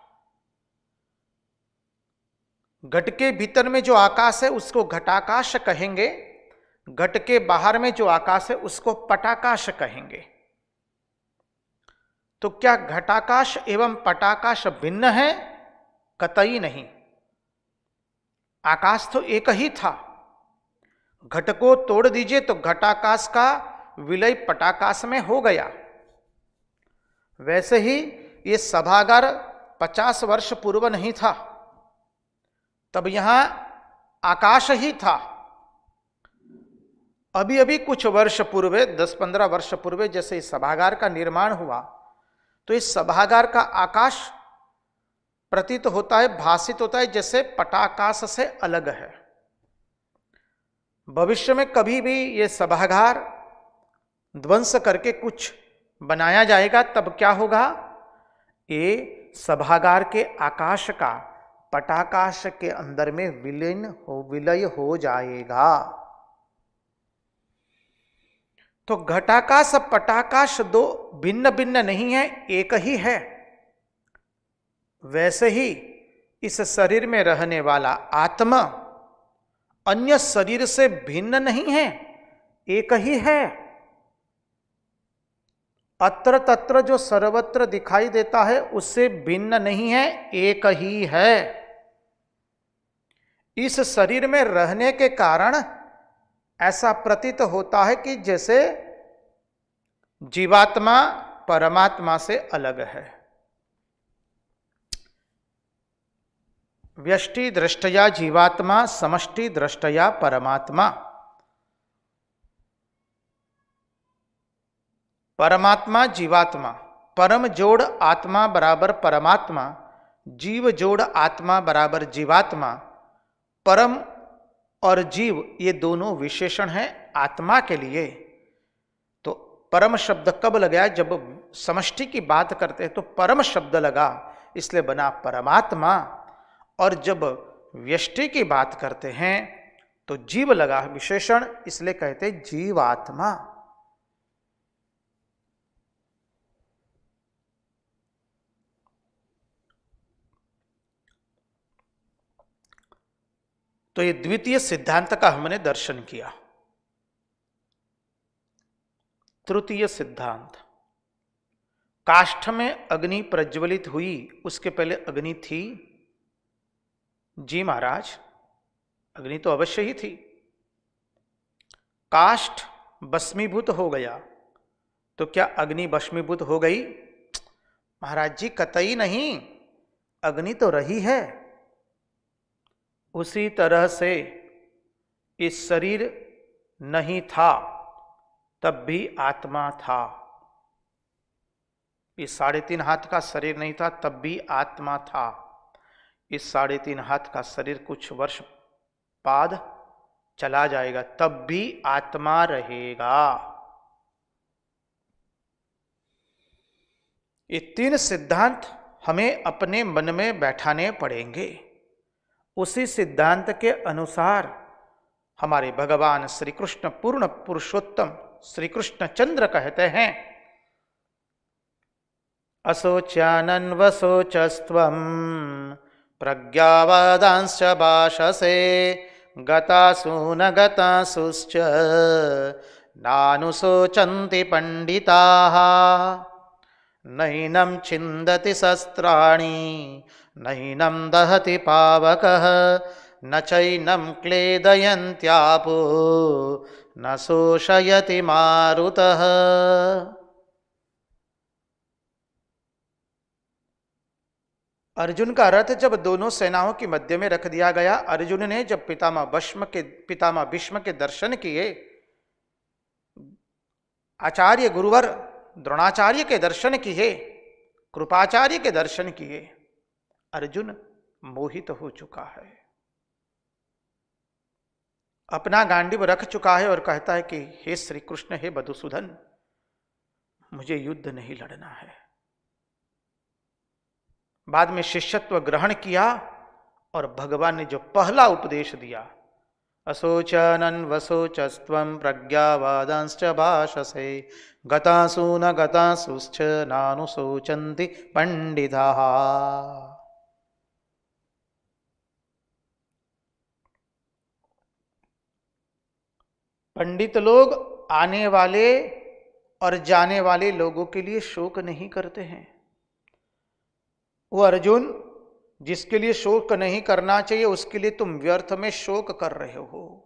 घट के भीतर में जो आकाश है उसको घटाकाश कहेंगे, घट के बाहर में जो आकाश है उसको पटाकाश कहेंगे। तो क्या घटाकाश एवं पटाकाश भिन्न है? कतई नहीं। आकाश तो एक ही था। घट को तोड़ दीजिए तो घटाकाश का विलय पटाकाश में हो गया। वैसे ही ये सभागार 50 वर्ष पूर्व नहीं था, तब यहां आकाश ही था। अभी अभी कुछ वर्ष पूर्व, 10-15 वर्ष पूर्व जैसे इस सभागार का निर्माण हुआ, तो इस सभागार का आकाश प्रतीत होता है, भासित होता है जैसे पटाकाश से अलग है। भविष्य में कभी भी ये सभागार ध्वंस करके कुछ बनाया जाएगा, तब क्या होगा? ये सभागार के आकाश का पटाकाश के अंदर में विलय हो जाएगा। तो घटाकाश पटाकाश दो भिन्न भिन्न नहीं है, एक ही है। वैसे ही इस शरीर में रहने वाला आत्मा अन्य शरीर से भिन्न नहीं है, एक ही है। अत्र तत्र जो सर्वत्र दिखाई देता है उससे भिन्न नहीं है, एक ही है। इस शरीर में रहने के कारण ऐसा प्रतीत होता है कि जैसे जीवात्मा परमात्मा से अलग है। व्यष्टि दृष्टया जीवात्मा, समष्टि दृष्टया परमात्मा। परमात्मा जीवात्मा, परम जोड़ आत्मा बराबर परमात्मा, जीव जोड़ आत्मा बराबर जीवात्मा। परम और जीव ये दोनों विशेषण हैं आत्मा के लिए। तो परम शब्द कब लगा? जब समष्टि की बात करते हैं तो परम शब्द लगा, इसलिए बना परमात्मा। और जब व्यष्टि की बात करते हैं तो जीव लगा विशेषण, इसलिए कहते जीवात्मा। तो ये द्वितीय सिद्धांत का हमने दर्शन किया। तृतीय सिद्धांत, काष्ठ में अग्नि प्रज्वलित हुई, उसके पहले अग्नि थी? जी महाराज, अग्नि तो अवश्य ही थी। काष्ठ भस्मीभूत हो गया तो क्या अग्नि भस्मीभूत हो गई? महाराज जी कतई नहीं, अग्नि तो रही है। उसी तरह से इस शरीर नहीं था तब भी आत्मा था। इस 3.5 हाथ का शरीर नहीं था तब भी आत्मा था। इस 3.5 हाथ का शरीर कुछ वर्ष बाद चला जाएगा तब भी आत्मा रहेगा। ये 3 सिद्धांत हमें अपने मन में बैठाने पड़ेंगे। उसी सिद्धांत के अनुसार हमारे भगवान श्री कृष्ण पूर्ण पुरुषोत्तम श्री कृष्ण चंद्र कहते हैं, असोच्यानन्वसोचस्त्वं प्रज्ञावादांश्च भाषसे गतासु न गतासुश्च नानुशोचन्ति पंडिताः नैनं छिन्दति शस्त्राणि नैनं दहति पावकः न चैनं क्लेदयन्त्यापो न शोषयति मारुतः। अर्जुन का रथ जब दोनों सेनाओं के मध्य में रख दिया गया, अर्जुन ने जब पितामह भीष्म के दर्शन किए, आचार्य गुरुवर द्रोणाचार्य के दर्शन किए, कृपाचार्य के दर्शन किए, अर्जुन मोहित हो चुका है, अपना गांडीव रख चुका है और कहता है कि हे श्री कृष्ण, हे मधुसूदन, मुझे युद्ध नहीं लड़ना है। बाद में शिष्यत्व ग्रहण किया और भगवान ने जो पहला उपदेश दिया, असोचनन्वसोचस्त्वं प्रज्ञावादांश्च भाषसे गतासु न गतासुश्च नानुशोचन्ति पंडिताः। पंडित लोग आने वाले और जाने वाले लोगों के लिए शोक नहीं करते हैं। वो अर्जुन जिसके लिए शोक नहीं करना चाहिए उसके लिए तुम व्यर्थ में शोक कर रहे हो।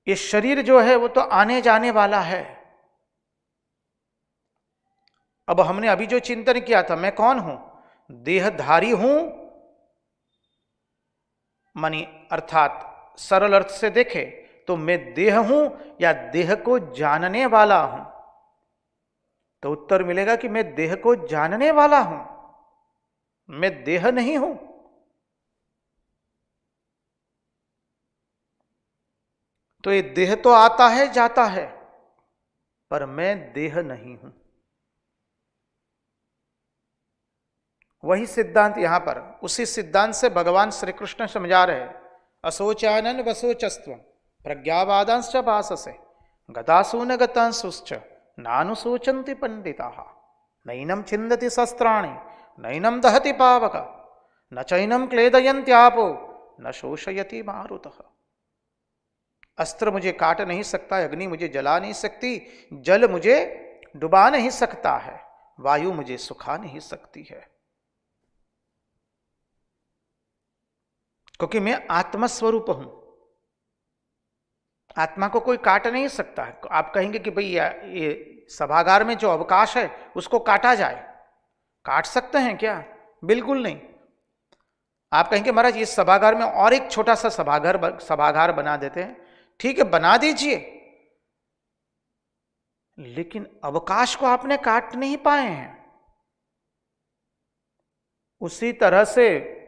ये शरीर जो है वो तो आने जाने वाला है। अब हमने अभी जो चिंतन किया था, मैं कौन हूं? देहधारी हूं, मानी अर्थात सरल अर्थ से देखे तो मैं देह हूं या देह को जानने वाला हूं? तो उत्तर मिलेगा कि मैं देह को जानने वाला हूं, मैं देह नहीं हूं। तो ये देह तो आता है जाता है, पर मैं देह नहीं हूं। वही सिद्धांत यहां पर, उसी सिद्धांत से भगवान श्री कृष्ण समझा रहे हैं, असोचानन वसोचस्त्वं प्रज्ञावादांश्च भाषसे गतासु न गतांसुश्च नानुशोचन्ति पंडिताः नैनं छिन्दति शस्त्राणि नैनं दहति पावक न चैनं क्लेदयन्त्यापो न शोषयति मारुतः। अस्त्र मुझे काट नहीं सकता, अग्नि मुझे जला नहीं सकती, जल मुझे डुबा नहीं सकता है, वायु मुझे सुखा नहीं सकती है, क्योंकि मैं आत्मस्वरूप हूं। आत्मा को कोई काट नहीं सकता है। आप कहेंगे कि भाई ये सभागार में जो अवकाश है उसको काटा जाए, काट सकते हैं क्या? बिल्कुल नहीं। आप कहेंगे महाराज इस सभागार में और एक छोटा सा सभागार बना देते हैं, ठीक है बना दीजिए, लेकिन अवकाश को आपने काट नहीं पाए हैं। उसी तरह से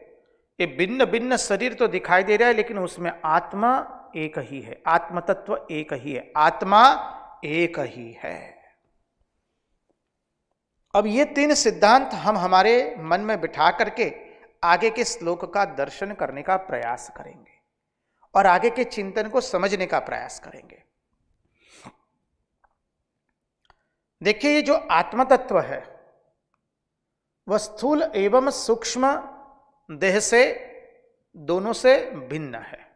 ये भिन्न भिन्न शरीर तो दिखाई दे रहा है, लेकिन उसमें आत्मा एक ही है, आत्म तत्व एक ही है, आत्मा एक ही है। अब ये 3 सिद्धांत हम हमारे मन में बिठा करके आगे के श्लोक का दर्शन करने का प्रयास करेंगे और आगे के चिंतन को समझने का प्रयास करेंगे। देखिए, ये जो आत्म तत्व है वह स्थूल एवं सूक्ष्म देह से दोनों से भिन्न है,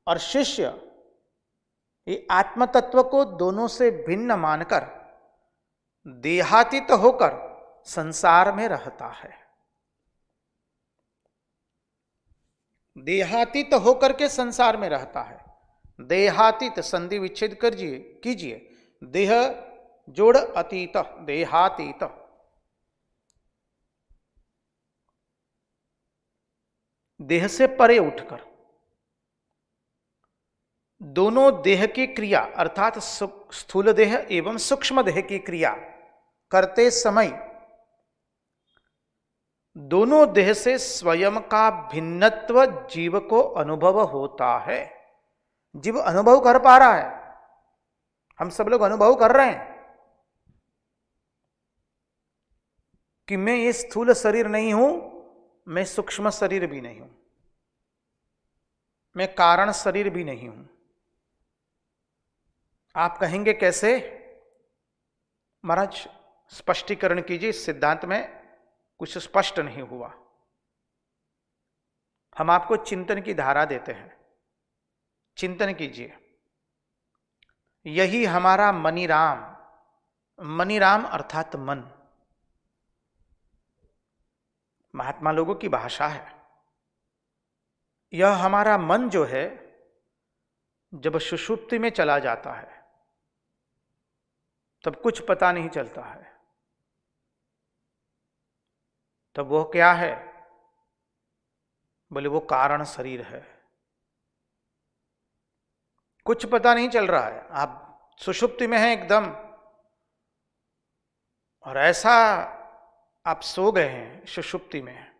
और शिष्य ये आत्म तत्व को दोनों से भिन्न मानकर देहातीत होकर संसार में रहता है। देहातीत होकर के संसार में रहता है। देहातीत संधि विच्छेद करिए कीजिए, देह जोड़ अतीत, देहातीत। देह से परे उठकर दोनों देह की क्रिया अर्थात स्थूल देह एवं सूक्ष्म देह की क्रिया करते समय दोनों देह से स्वयं का भिन्नत्व जीव को अनुभव होता है। जीव अनुभव कर पा रहा है, हम सब लोग अनुभव कर रहे हैं कि मैं ये स्थूल शरीर नहीं हूं, मैं सूक्ष्म शरीर भी नहीं हूं, मैं कारण शरीर भी नहीं हूं। आप कहेंगे कैसे? महाराज स्पष्टीकरण कीजिए, इस सिद्धांत में कुछ स्पष्ट नहीं हुआ। हम आपको चिंतन की धारा देते हैं, चिंतन कीजिए। यही हमारा मनीराम, मनीराम अर्थात मन, महात्मा लोगों की भाषा है। यह हमारा मन जो है जब सुषुप्ति में चला जाता है तब कुछ पता नहीं चलता है। तब वो क्या है? बोले वो कारण शरीर है। कुछ पता नहीं चल रहा है, आप सुषुप्ति में हैं एकदम, और ऐसा आप सो गए हैं सुषुप्ति में,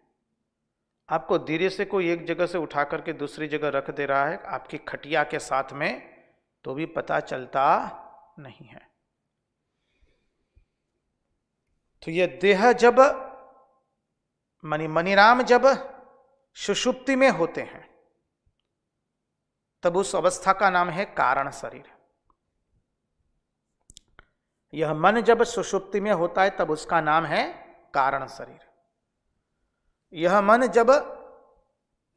आपको धीरे से कोई एक जगह से उठा करके दूसरी जगह रख दे रहा है आपकी खटिया के साथ में, तो भी पता चलता नहीं है। तो ये देह जब मनीराम जब सुषुप्ति में होते हैं तब उस अवस्था का नाम है कारण शरीर। यह मन जब सुषुप्ति में होता है तब उसका नाम है कारण शरीर। यह मन जब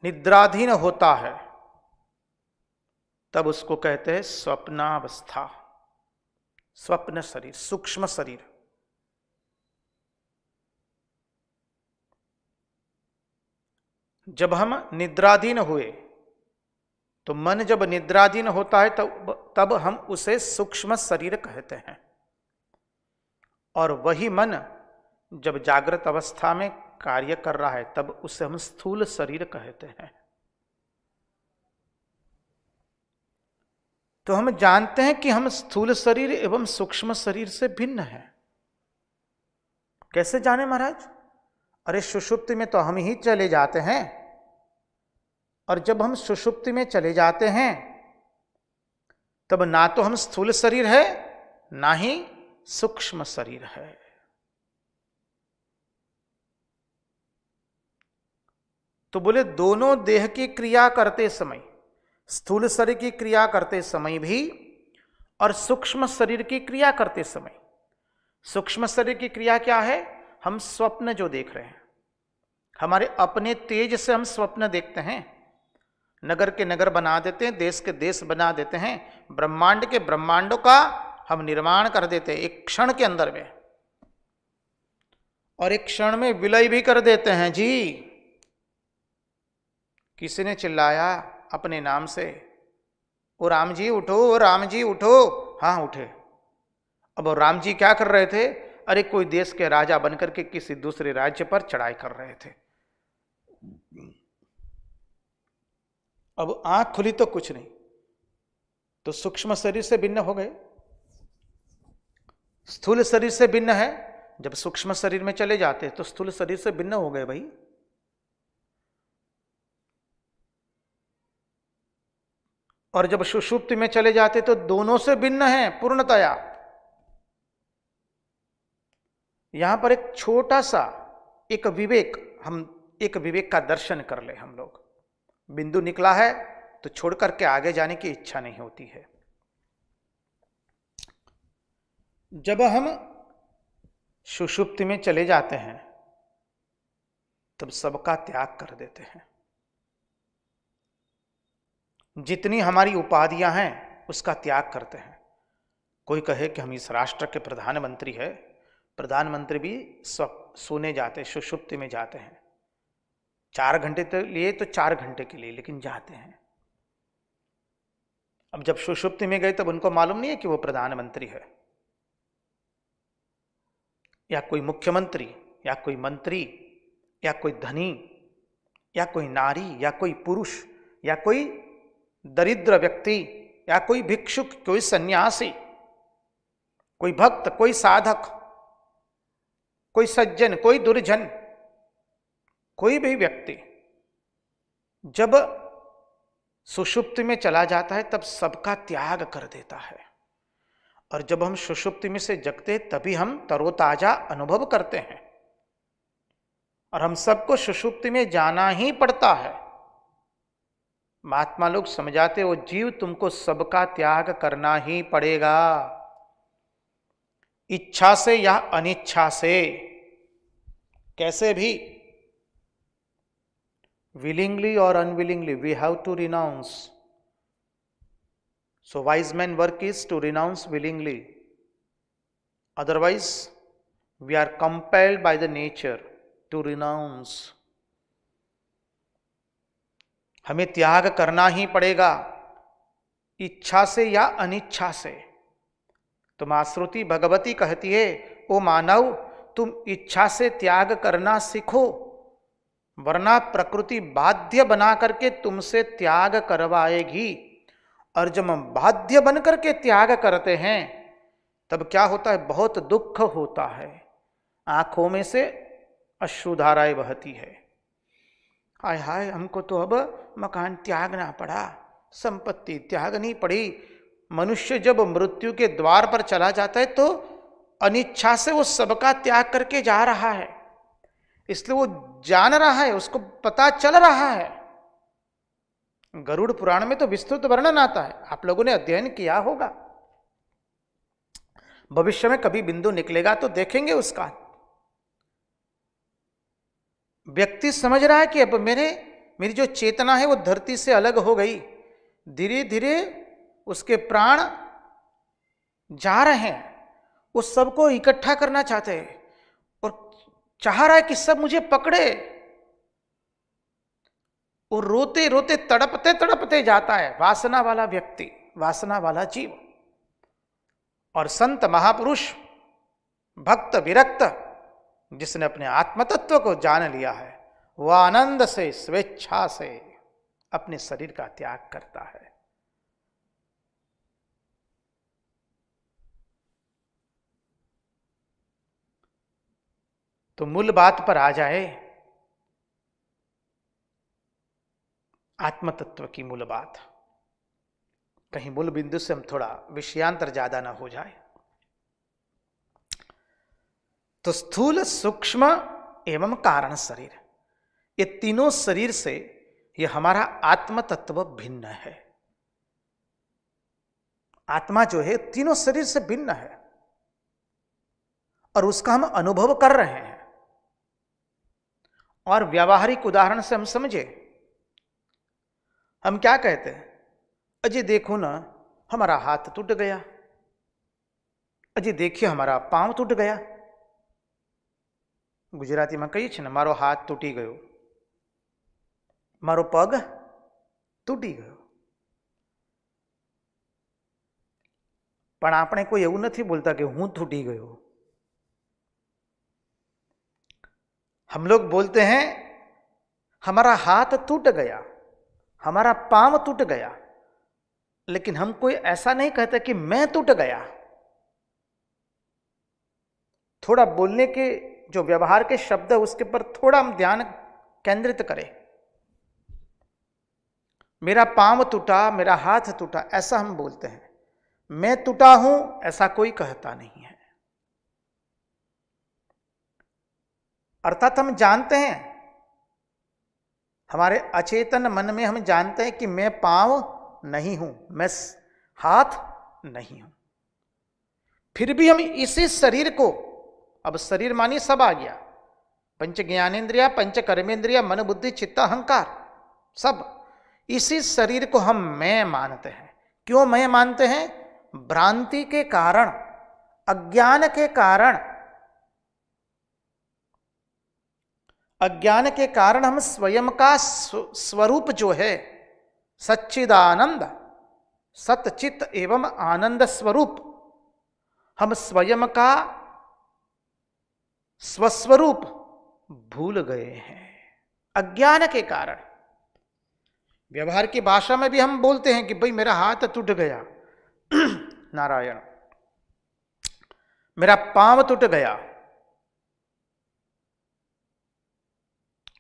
निद्राधीन होता है तब उसको कहते हैं स्वप्नावस्था, स्वप्न शरीर, सूक्ष्म शरीर। जब हम निद्राधीन हुए तो मन जब निद्राधीन होता है तब हम उसे सूक्ष्म शरीर कहते हैं, और वही मन जब जागृत अवस्था में कार्य कर रहा है तब उसे हम स्थूल शरीर कहते हैं। तो हम जानते हैं कि हम स्थूल शरीर एवं सूक्ष्म शरीर से भिन्न हैं। कैसे जाने महाराज? अरे सुषुप्ति में तो हम ही चले जाते हैं, और जब हम सुषुप्ति में चले जाते हैं तब ना तो हम स्थूल शरीर है ना ही सूक्ष्म शरीर है। तो बोले दोनों देह की क्रिया करते समय, स्थूल शरीर की क्रिया करते समय भी और सूक्ष्म शरीर की क्रिया करते समय, सूक्ष्म शरीर की क्रिया क्या है? हम स्वप्न जो देख रहे हैं, हमारे अपने तेज से हम स्वप्न देखते हैं, नगर के नगर बना देते हैं, देश के देश बना देते हैं, ब्रह्मांड के ब्रह्मांडों का हम निर्माण कर देते हैं एक क्षण के अंदर में, और एक क्षण में विलय भी कर देते हैं जी। किसी ने चिल्लाया अपने नाम से, ओ राम जी उठो, ओ राम जी उठो। हाँ उठे। अब वो राम जी क्या कर रहे थे? अरे कोई देश के राजा बनकर के किसी दूसरे राज्य पर चढ़ाई कर रहे थे। अब आंख खुली तो कुछ नहीं, तो सूक्ष्म शरीर से भिन्न हो गए। स्थूल शरीर से भिन्न है, जब सूक्ष्म शरीर में चले जाते हैं तो स्थूल शरीर से भिन्न हो गए भाई। और जब सुषुप्ति में चले जाते तो दोनों से भिन्न है पूर्णतया। यहां पर एक छोटा सा एक विवेक, हम एक विवेक का दर्शन कर ले। हम लोग बिंदु निकला है तो छोड़ करके आगे जाने की इच्छा नहीं होती है। जब हम सुषुप्ति में चले जाते हैं तब सबका त्याग कर देते हैं। जितनी हमारी उपाधियां हैं उसका त्याग करते हैं। कोई कहे कि हम इस राष्ट्र के प्रधानमंत्री है, प्रधानमंत्री भी सोने जाते, सुषुप्ति में जाते हैं। 4 घंटे तो लिए तो 4 घंटे के लिए, लेकिन जाते हैं। अब जब सुषुप्ति में गए तब उनको मालूम नहीं है कि वो प्रधानमंत्री है या कोई मुख्यमंत्री या कोई मंत्री या कोई धनी या कोई नारी या कोई पुरुष या कोई दरिद्र व्यक्ति या कोई भिक्षुक, कोई सन्यासी, कोई भक्त, कोई साधक, कोई सज्जन, कोई दुर्जन, कोई भी व्यक्ति जब सुषुप्ति में चला जाता है तब सबका त्याग कर देता है। और जब हम सुषुप्ति में से जगते तभी हम तरोताजा अनुभव करते हैं। और हम सबको सुषुप्ति में जाना ही पड़ता है। महात्मा लोग समझाते, वो जीव तुमको सबका त्याग करना ही पड़ेगा, इच्छा से या अनिच्छा से, कैसे भी, willingly or unwillingly we have to renounce. So wise man work is to renounce willingly, otherwise we are compelled by the nature to renounce. हमें त्याग करना ही पड़ेगा, इच्छा से या अनिच्छा से। तो मां श्रुति भगवती कहती है, ओ मानव तुम इच्छा से त्याग करना सीखो, वरना प्रकृति बाध्य बना करके तुमसे त्याग करवाएगी। और जब हम बाध्य बन करके त्याग करते हैं तब क्या होता है, बहुत दुख होता है, आंखों में से अश्रुधाराएं बहती है। हाय हाय, हमको तो अब मकान त्यागना पड़ा, संपत्ति त्यागनी पड़ी। मनुष्य जब मृत्यु के द्वार पर चला जाता है तो अनिच्छा से वो सबका त्याग करके जा रहा है, इसलिए वो जान रहा है, उसको पता चल रहा है। गरुड़ पुराण में तो विस्तृत वर्णन आता है, आप लोगों ने अध्ययन किया होगा। भविष्य में कभी बिंदु निकलेगा तो देखेंगे उसका। व्यक्ति समझ रहा है कि अब मेरी जो चेतना है वो धरती से अलग हो गई, धीरे धीरे उसके प्राण जा रहे हैं, उस सबको इकट्ठा करना चाहते हैं और चाह रहा है कि सब मुझे पकड़े। और रोते रोते तड़पते तड़पते जाता है वासना वाला व्यक्ति, वासना वाला जीव। और संत महापुरुष भक्त विरक्त जिसने अपने आत्मतत्व को जान लिया है, वह आनंद से स्वेच्छा से अपने शरीर का त्याग करता है। तो मूल बात पर आ जाए, आत्मतत्व की मूल बात। कहीं मूल बिंदु से हम थोड़ा विषयांतर ज्यादा ना हो जाए। तो स्थूल, सूक्ष्म एवं कारण शरीर, ये तीनों शरीर से ये हमारा आत्म तत्व भिन्न है। आत्मा जो है तीनों शरीर से भिन्न है और उसका हम अनुभव कर रहे हैं। और व्यावहारिक उदाहरण से हम समझे, हम क्या कहते हैं, अजी देखो ना हमारा हाथ टूट गया, अजी देखिए हमारा पांव टूट गया। गुजराती में कही छे ने, मारो हाथ तूटी गयो, मारो पग तूटी गयो। पण आपणे कोई एवं नहीं बोलता कि हूं टूटी गयो। हम लोग बोलते हैं हमारा हाथ टूट गया, हमारा पांव टूट गया, लेकिन हम कोई ऐसा नहीं कहते कि मैं टूट गया। थोड़ा बोलने के जो व्यवहार के शब्द है उसके पर थोड़ा हम ध्यान केंद्रित करें। मेरा पांव टूटा, मेरा हाथ टूटा, ऐसा हम बोलते हैं। मैं टूटा हूं ऐसा कोई कहता नहीं है। अर्थात हम जानते हैं, हमारे अचेतन मन में हम जानते हैं कि मैं पांव नहीं हूं, मैं हाथ नहीं हूं। फिर भी हम इसी शरीर को, अब शरीर मानिए सब आ गया, पंच ज्ञानेन्द्रिया, पंच कर्मेंद्रिया, मन बुद्धि चित्त अहंकार, सब इसी शरीर को हम मैं मानते हैं। क्यों मैं मानते हैं? भ्रांति के कारण, अज्ञान के कारण। अज्ञान के कारण हम स्वयं का स्वरूप जो है सच्चिदानंद, सतचित एवं आनंद स्वरूप, हम स्वयं का स्वस्वरूप भूल गए हैं अज्ञान के कारण। व्यवहार की भाषा में भी हम बोलते हैं कि भाई मेरा हाथ टूट गया नारायण, मेरा पांव टूट गया,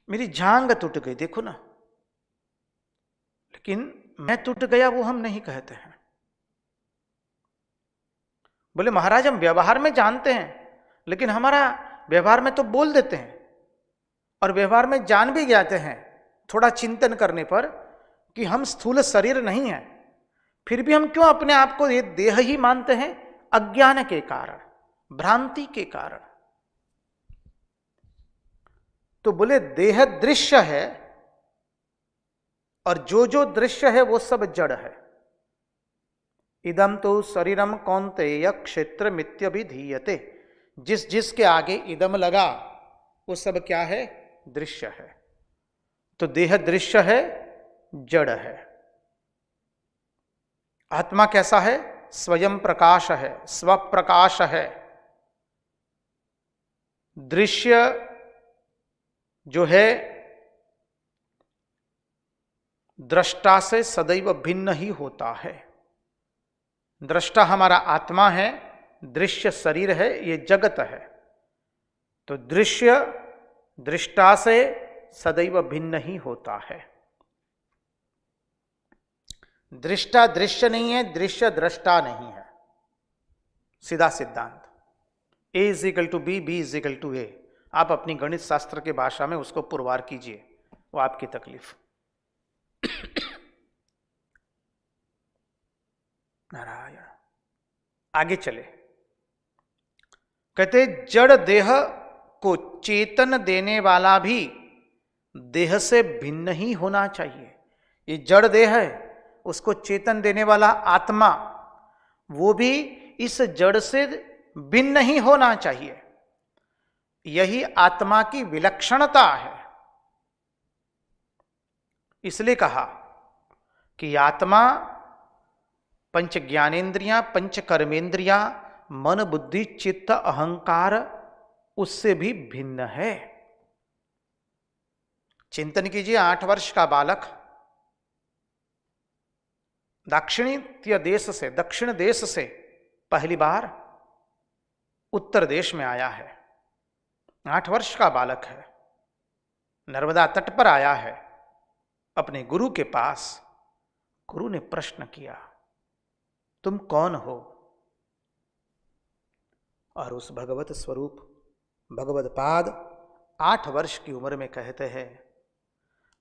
मेरी जांघ टूट गई, देखो ना। लेकिन मैं टूट गया वो हम नहीं कहते हैं। बोले महाराज हम व्यवहार में जानते हैं, लेकिन हमारा व्यवहार में तो बोल देते हैं और व्यवहार में जान भी जाते हैं थोड़ा चिंतन करने पर कि हम स्थूल शरीर नहीं है, फिर भी हम क्यों अपने आप को ये देह ही मानते हैं? अज्ञान के कारण, भ्रांति के कारण। तो बोले देह दृश्य है और जो जो दृश्य है वो सब जड़ है। इदम तो शरीरम कौन्तेय क्षेत्र मित्यभिधीयते, जिस जिसके आगे इदम लगा वो सब क्या है? दृश्य है। तो देह दृश्य है, जड़ है। आत्मा कैसा है? स्वयं प्रकाश है, स्वप्रकाश है। दृश्य जो है दृष्टा से सदैव भिन्न ही होता है। दृष्टा हमारा आत्मा है, दृश्य शरीर है, ये जगत है। तो दृश्य दृष्टा से सदैव भिन्न ही होता है। दृष्टा दृश्य नहीं है, दृश्य दृष्टा नहीं है, सीधा सिद्धांत। A is equal to B, B is equal to A. आप अपनी गणित शास्त्र के भाषा में उसको पुरवार कीजिए, वो आपकी तकलीफ। नारायण। आगे चले, कहते जड़ देह को चेतन देने वाला भी देह से भिन्न ही होना चाहिए। ये जड़ देह है, उसको चेतन देने वाला आत्मा, वो भी इस जड़ से भिन्न ही होना चाहिए। यही आत्मा की विलक्षणता है। इसलिए कहा कि आत्मा पंच ज्ञानेन्द्रियां, पंच कर्मेंद्रियां, मन बुद्धि चित्त अहंकार उससे भी भिन्न है। चिंतन कीजिए, 8 वर्ष का बालक दाक्षिणात्य देश से, दक्षिण देश से पहली बार उत्तर देश में आया है। 8 वर्ष का बालक है, नर्मदा तट पर आया है अपने गुरु के पास। गुरु ने प्रश्न किया, तुम कौन हो? और उस भगवत स्वरूप भगवत पाद 8 वर्ष की उम्र में कहते हैं,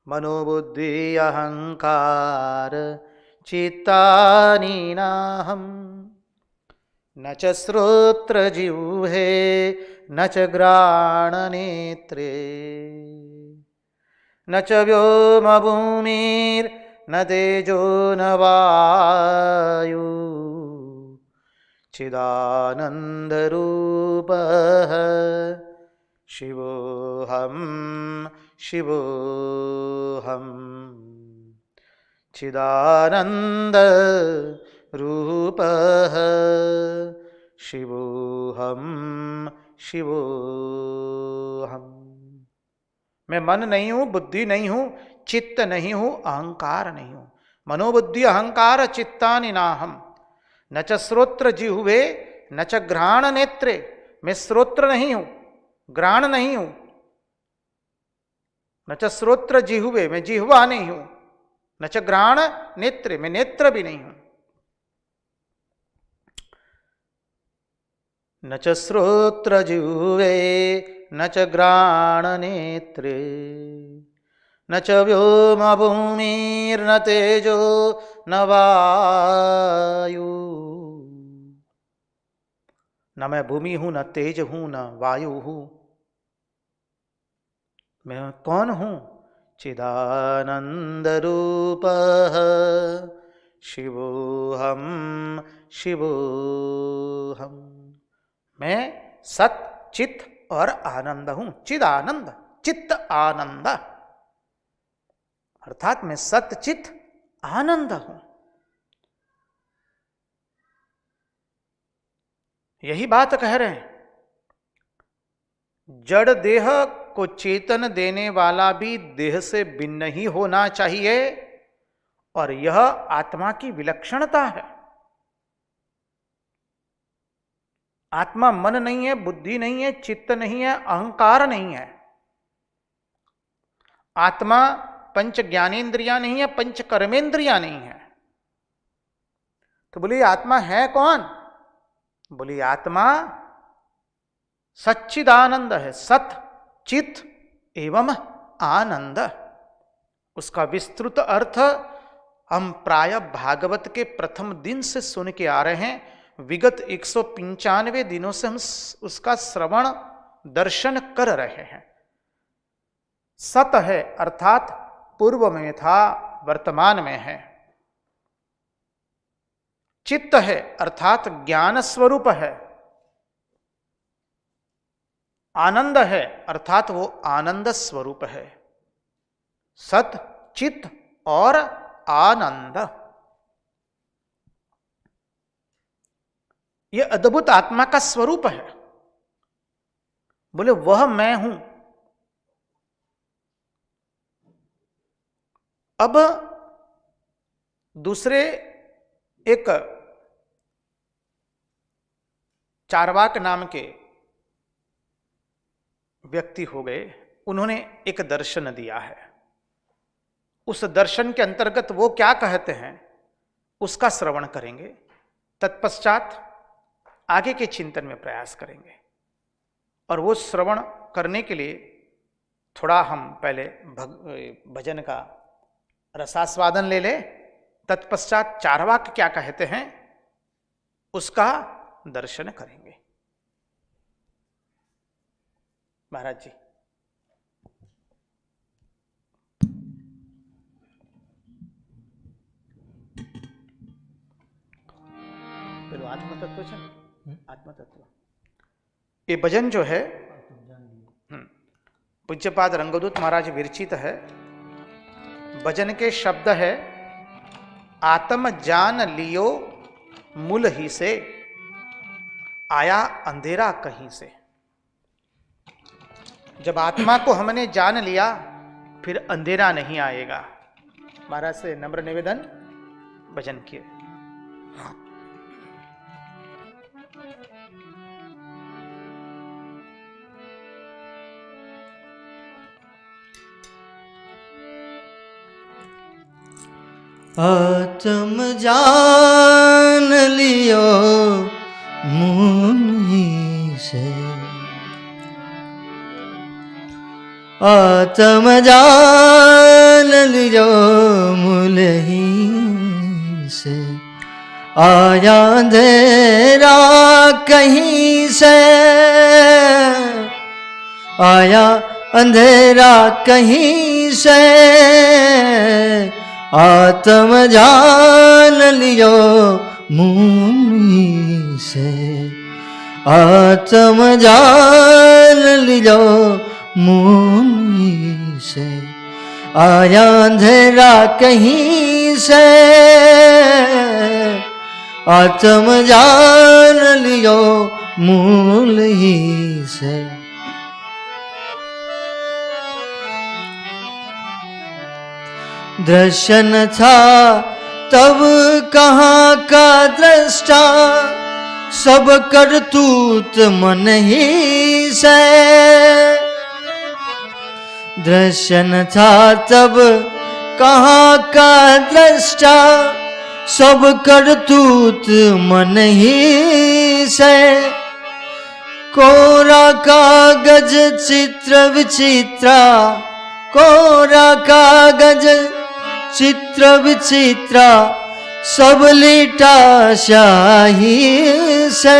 मनोबुद्धि अहंकार चित्तानि नाहं, न च श्रोत्र जिह्वे न च घ्राण नेत्रे, न च व्योम भूमिर न तेजो न वायु, चिदानंद रूपः शिवोऽहं शिवोऽहं, चिदानंद रूपः शिवोऽहं शिवोऽहं। मैं मन नहीं हूं, बुद्धि नहीं हूं, चित्त नहीं हूं, अहंकार नहीं हूं। मनोबुद्धि अहंकार चित्तानि नाहं, न च श्रोत्र जिह्वे न च घ्राण नेत्रे। मैं श्रोत्र नहीं हूं, घ्राण नहीं हूं। न च श्रोत्र जिह्वे, मैं जिह्वा नहीं हूं। न च घ्राण नेत्रे, मैं नेत्र भी नहीं हूं। न च श्रोत्र जिह्वे न च घ्राण नेत्रे, न च व्योम भूमिर्न तेजो न वायु। न मैं भूमि हूं, न तेज हूं, न वायु हूं। मैं कौन हूं? चिदानंद रूपः शिवोऽहं शिवोऽहं। मैं सत चित और आनंद हूं। चिदानंद, चित्त आनंद, अर्थात मैं सत चित्त आनंद हूं। यही बात कह रहे हैं। जड़ देह को चेतन देने वाला भी देह से भिन्न ही होना चाहिए, और यह आत्मा की विलक्षणता है। आत्मा मन नहीं है, बुद्धि नहीं है, चित्त नहीं है, अहंकार नहीं है। आत्मा पंच ज्ञानेन्द्रियां नहीं है, पंच कर्मेंद्रियां नहीं है। तो बोलिए आत्मा है कौन? बोलिए आत्मा सच्चिदानंद है, सत चित एवं आनंद। उसका विस्तृत अर्थ हम प्राय भागवत के प्रथम दिन से सुन के आ रहे हैं। विगत 195 दिनों से हम उसका श्रवण दर्शन कर रहे हैं। सत है अर्थात पूर्व में था, वर्तमान में है। चित्त है अर्थात ज्ञान स्वरूप है। आनंद है अर्थात वो आनंद स्वरूप है। सत चित्त और आनंद, ये अद्भुत आत्मा का स्वरूप है। बोले वह मैं हूं। अब दूसरे एक चारवाक नाम के व्यक्ति हो गए, उन्होंने एक दर्शन दिया है। उस दर्शन के अंतर्गत वो क्या कहते हैं उसका श्रवण करेंगे, तत्पश्चात आगे के चिंतन में प्रयास करेंगे। और वो श्रवण करने के लिए थोड़ा हम पहले भजन का रसास्वादन ले ले, तत्पश्चात चारवाक क्या कहते हैं उसका दर्शन करेंगे। महाराज जी, पेलो आत्मतत्व है, आत्मतत्व। ये भजन जो है पूज्यपाद रंगदूत महाराज विरचित है। भजन के शब्द है, आत्म जान लियो मूल ही से, आया अंधेरा कहीं से। जब आत्मा को हमने जान लिया फिर अंधेरा नहीं आएगा। महाराज से नम्र निवेदन, भजन किए। आत्म जान लियो मूल ही से, आत्म जान लियो मूल ही से, आया अंधेरा कहीं से, आया अंधेरा कहीं से, आत्म जान लियो मूल से, आत्म जान लियो मूल से, आया अंधेरा कहीं से, आत्म जान लियो मूल ही से। दृश्य न था तब कहाँ का दृष्टा, सब करतूत मन ही से। दृश्य न था तब कहाँ का दृष्टा, सब करतूत मन ही से। कोरा कागज चित्र विचित्रा, कोरा कागज चित्र विचित्रा, सब लिटा शाही से,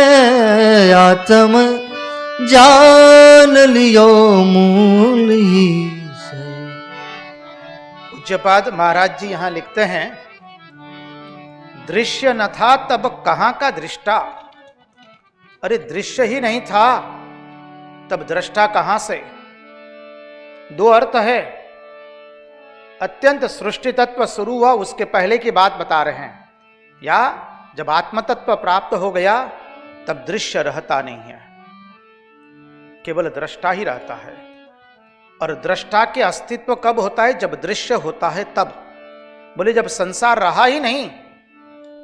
आत्म जान लियो मूल ही से। पूज्यपाद महाराज जी यहां लिखते हैं, दृश्य न था तब कहां का दृष्टा। अरे दृश्य ही नहीं था तब दृष्टा कहां से। दो अर्थ है। अत्यंत सृष्टि तत्व शुरू हुआ उसके पहले की बात बता रहे हैं, या जब आत्म तत्व प्राप्त हो गया तब दृश्य रहता नहीं है, केवल दृष्टा ही रहता है। और दृष्टा के अस्तित्व कब होता है? जब दृश्य होता है तब। बोले जब संसार रहा ही नहीं,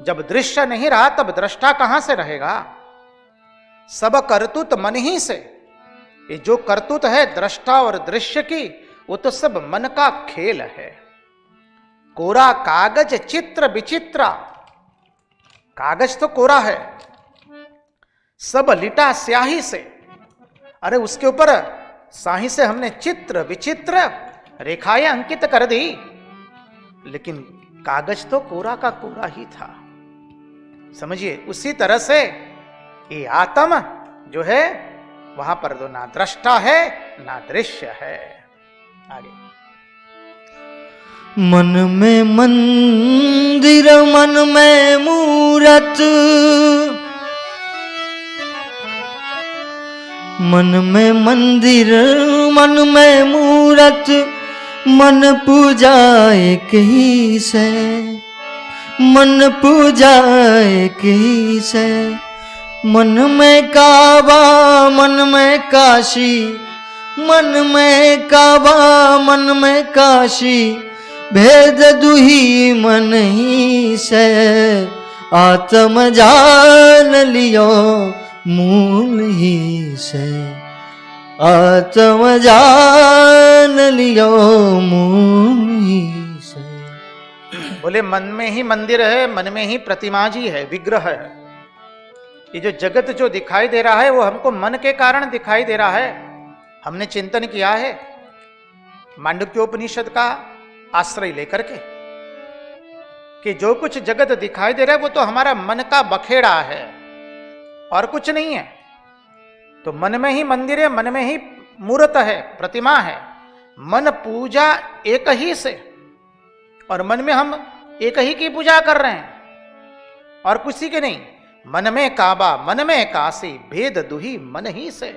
जब दृश्य नहीं रहा, तब दृष्टा कहां से रहेगा? सब करतूत मन ही से। ये जो करतूत है दृष्टा और दृश्य की, वो तो सब मन का खेल है। कोरा कागज चित्र विचित्रा, कागज तो कोरा है, सब लिटा स्याही से। अरे उसके ऊपर स्याही से हमने चित्र विचित्र रेखाएं अंकित कर दी, लेकिन कागज तो कोरा का कोरा ही था। समझिए, उसी तरह से ये आत्म जो है वहां पर तो ना दृष्टा है ना दृश्य है। आगे, मन में मंदिर मन में मूरत, मन में मंदिर मन में मूरत, मन पूजा एक ही से, मन पूजा एक ही से। मन में काबा मन में काशी, मन में काबा मन में काशी, भेद दुही मन ही से। आत्म जान लियो मूल ही से, आत्म जान लियो मूल ही से। बोले मन में ही मंदिर है, मन में ही प्रतिमा जी है, विग्रह है। ये जो जगत जो दिखाई दे रहा है वो हमको मन के कारण दिखाई दे रहा है। हमने चिंतन किया है मांडुक्योपनिषद का आश्रय लेकर के कि जो कुछ जगत दिखाई दे रहा है वो तो हमारा मन का बखेड़ा है और कुछ नहीं है। तो मन में ही मंदिर है, मन में ही मूर्त है, प्रतिमा है। मन पूजा एक ही से, और मन में हम एक ही की पूजा कर रहे हैं और किसी के नहीं। मन में काबा मन में काशी, भेद दुही मन ही से।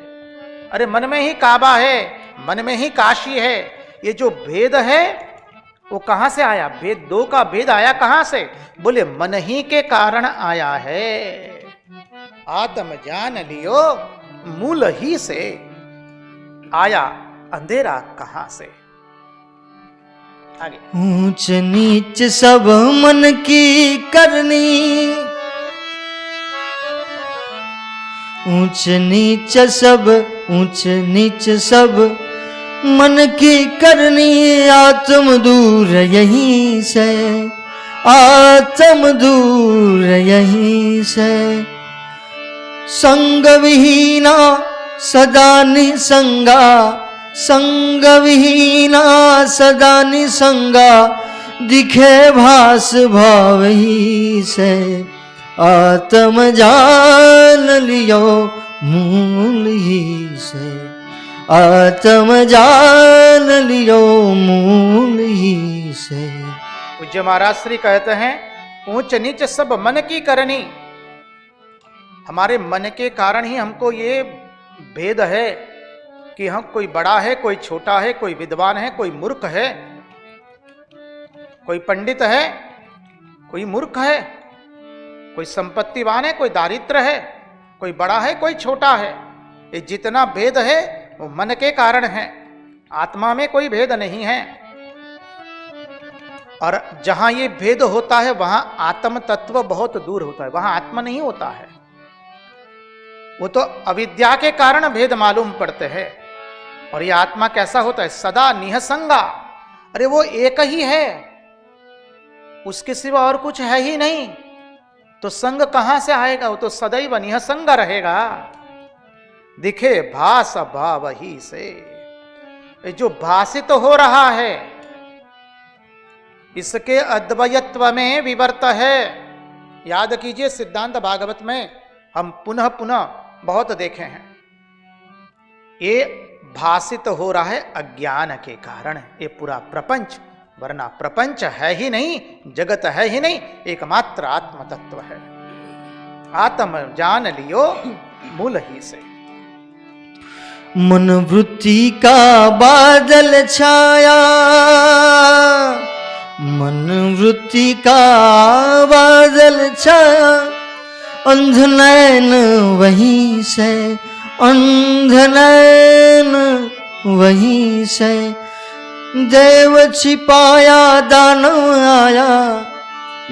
अरे मन में ही काबा है, मन में ही काशी है। ये जो भेद है वो कहां से आया? भेद दो का भेद आया कहां से? बोले मन ही के कारण आया है। आत्म जान लियो मूल ही से। आया अंधेरा कहां से? आगे, ऊंच नीच सब मन की करनी, ऊंच नीच सब, ऊंच नीच सब मन की करनी। आत्म दूर यहीं से, आत्म दूर यहीं से। संग विहीना सदा निसंगा, संग विहीना सदा निसंगा। दिखे भास भाव ही से, आत्म जान लियो मूल ही से, आत्म जान लियो मूल ही से। पूज्य महाराज श्री कहते हैं ऊंच नीच सब मन की करनी। हमारे मन के कारण ही हमको ये भेद है कि हम कोई बड़ा है, कोई छोटा है, कोई विद्वान है, कोई मूर्ख है, कोई पंडित है, कोई मूर्ख है, कोई संपत्तिवान है, कोई दारिद्र है, कोई बड़ा है, कोई छोटा है। ये जितना भेद है वो मन के कारण है, आत्मा में कोई भेद नहीं है। और जहां ये भेद होता है वहां आत्म तत्व बहुत दूर होता है, वहां आत्मा नहीं होता है। वो तो अविद्या के कारण भेद मालूम पड़ते हैं। और ये आत्मा कैसा होता है? सदा निहसंगा। अरे वो एक ही है, उसके सिवा और कुछ है ही नहीं, तो संग कहां से आएगा? वो तो सदैव निहसंग रहेगा। दिखे भास भाव ही से। जो भासित हो रहा है इसके अद्वयत्व में विवर्त है। याद कीजिए सिद्धांत भागवत में हम पुनः पुनः बहुत देखे हैं। ये भासित हो रहा है अज्ञान के कारण, ये पूरा प्रपंच। वरना प्रपंच है ही नहीं, जगत है ही नहीं, एकमात्र आत्म तत्व है। आत्म जान लियो मूल ही से। मन वृत्ति का बादल छाया, मन वृत्ति का बादल छाया, अंध नैन वहीं से, अंध नैन वहीं से, देव छिपाया दानव आया,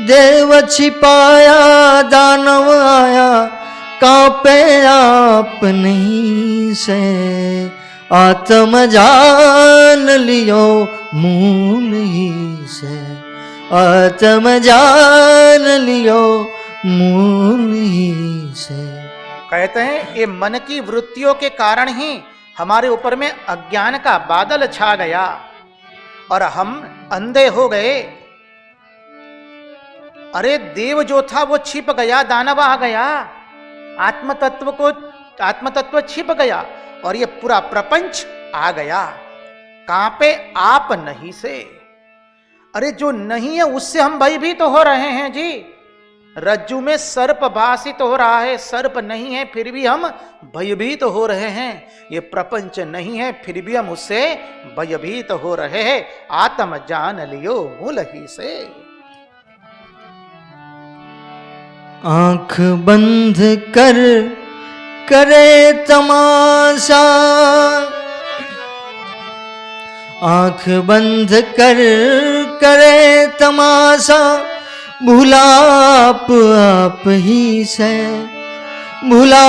देव छिपाया दानव आया, कांपे आप नहीं से, आत्म जान लियो मूल ही से, आत्म जान लियो मूल ही से। कहते हैं ये मन की वृत्तियों के कारण ही हमारे ऊपर में अज्ञान का बादल छा गया और हम अंधे हो गए। अरे देव जो था वो छिप गया, दानव आ गया, आत्मतत्व छिप गया और ये पूरा प्रपंच आ गया। कांपे आप नहीं से। अरे जो नहीं है उससे हम भयभीत हो रहे हैं जी। रज्जु में सर्प भासित हो रहा है, सर्प नहीं है फिर भी हम भयभीत हो रहे हैं। ये प्रपंच नहीं है फिर भी हम उससे भयभीत हो रहे हैं। आत्म जान लियो मूल ही से। आंख बंद कर करे तमाशा, आंख बंद कर करे तमाशा, भूला आप ही से, भूला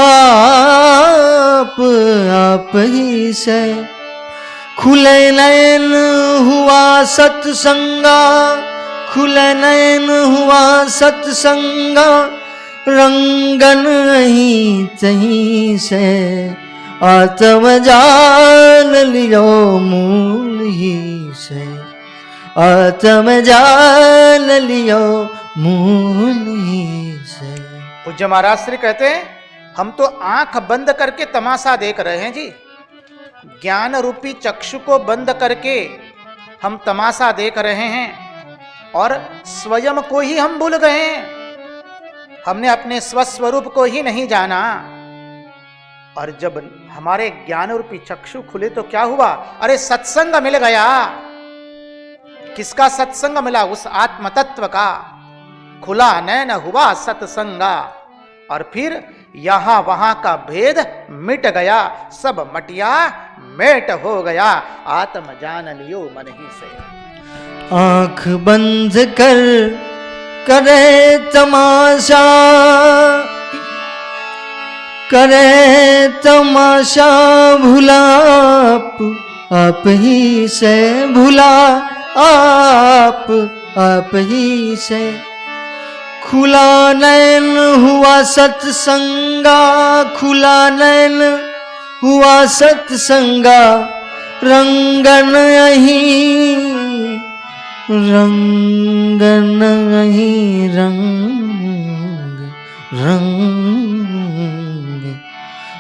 आप ही से। खुले नैन हुआ सत्संगा, खुले नैन हुआ सत्संगा, रंगन ही तहीं से, आत्म जान लियो मूल ही से, आत्म जान लियो मूल ही से। पूज्य महाराज श्री कहते हैं हम तो आंख बंद करके तमाशा देख रहे हैं जी। ज्ञान रूपी चक्षु को बंद करके हम तमाशा देख रहे हैं और स्वयं को ही हम भूल गए हैं। हमने अपने स्वस्वरूप को ही नहीं जाना। और जब हमारे ज्ञान रूपी चक्षु खुले तो क्या हुआ? अरे सत्संग मिल गया। किसका सत्संग मिला? उस आत्म तत्व का। खुला नैन हुआ सत्संगा और फिर यहां वहां का भेद मिट गया, सब मटिया मेट हो गया। आत्म जान लियो मन ही से। आंख बंद कर करे तमाशा, करे तमाशा, भुला आप ही से, भुला आप ही से। खुला नैन हुआ सत्संगा, खुला नैन हुआ सत्संगा, रंगन यहीं, रंगन यहीं, रंग रंग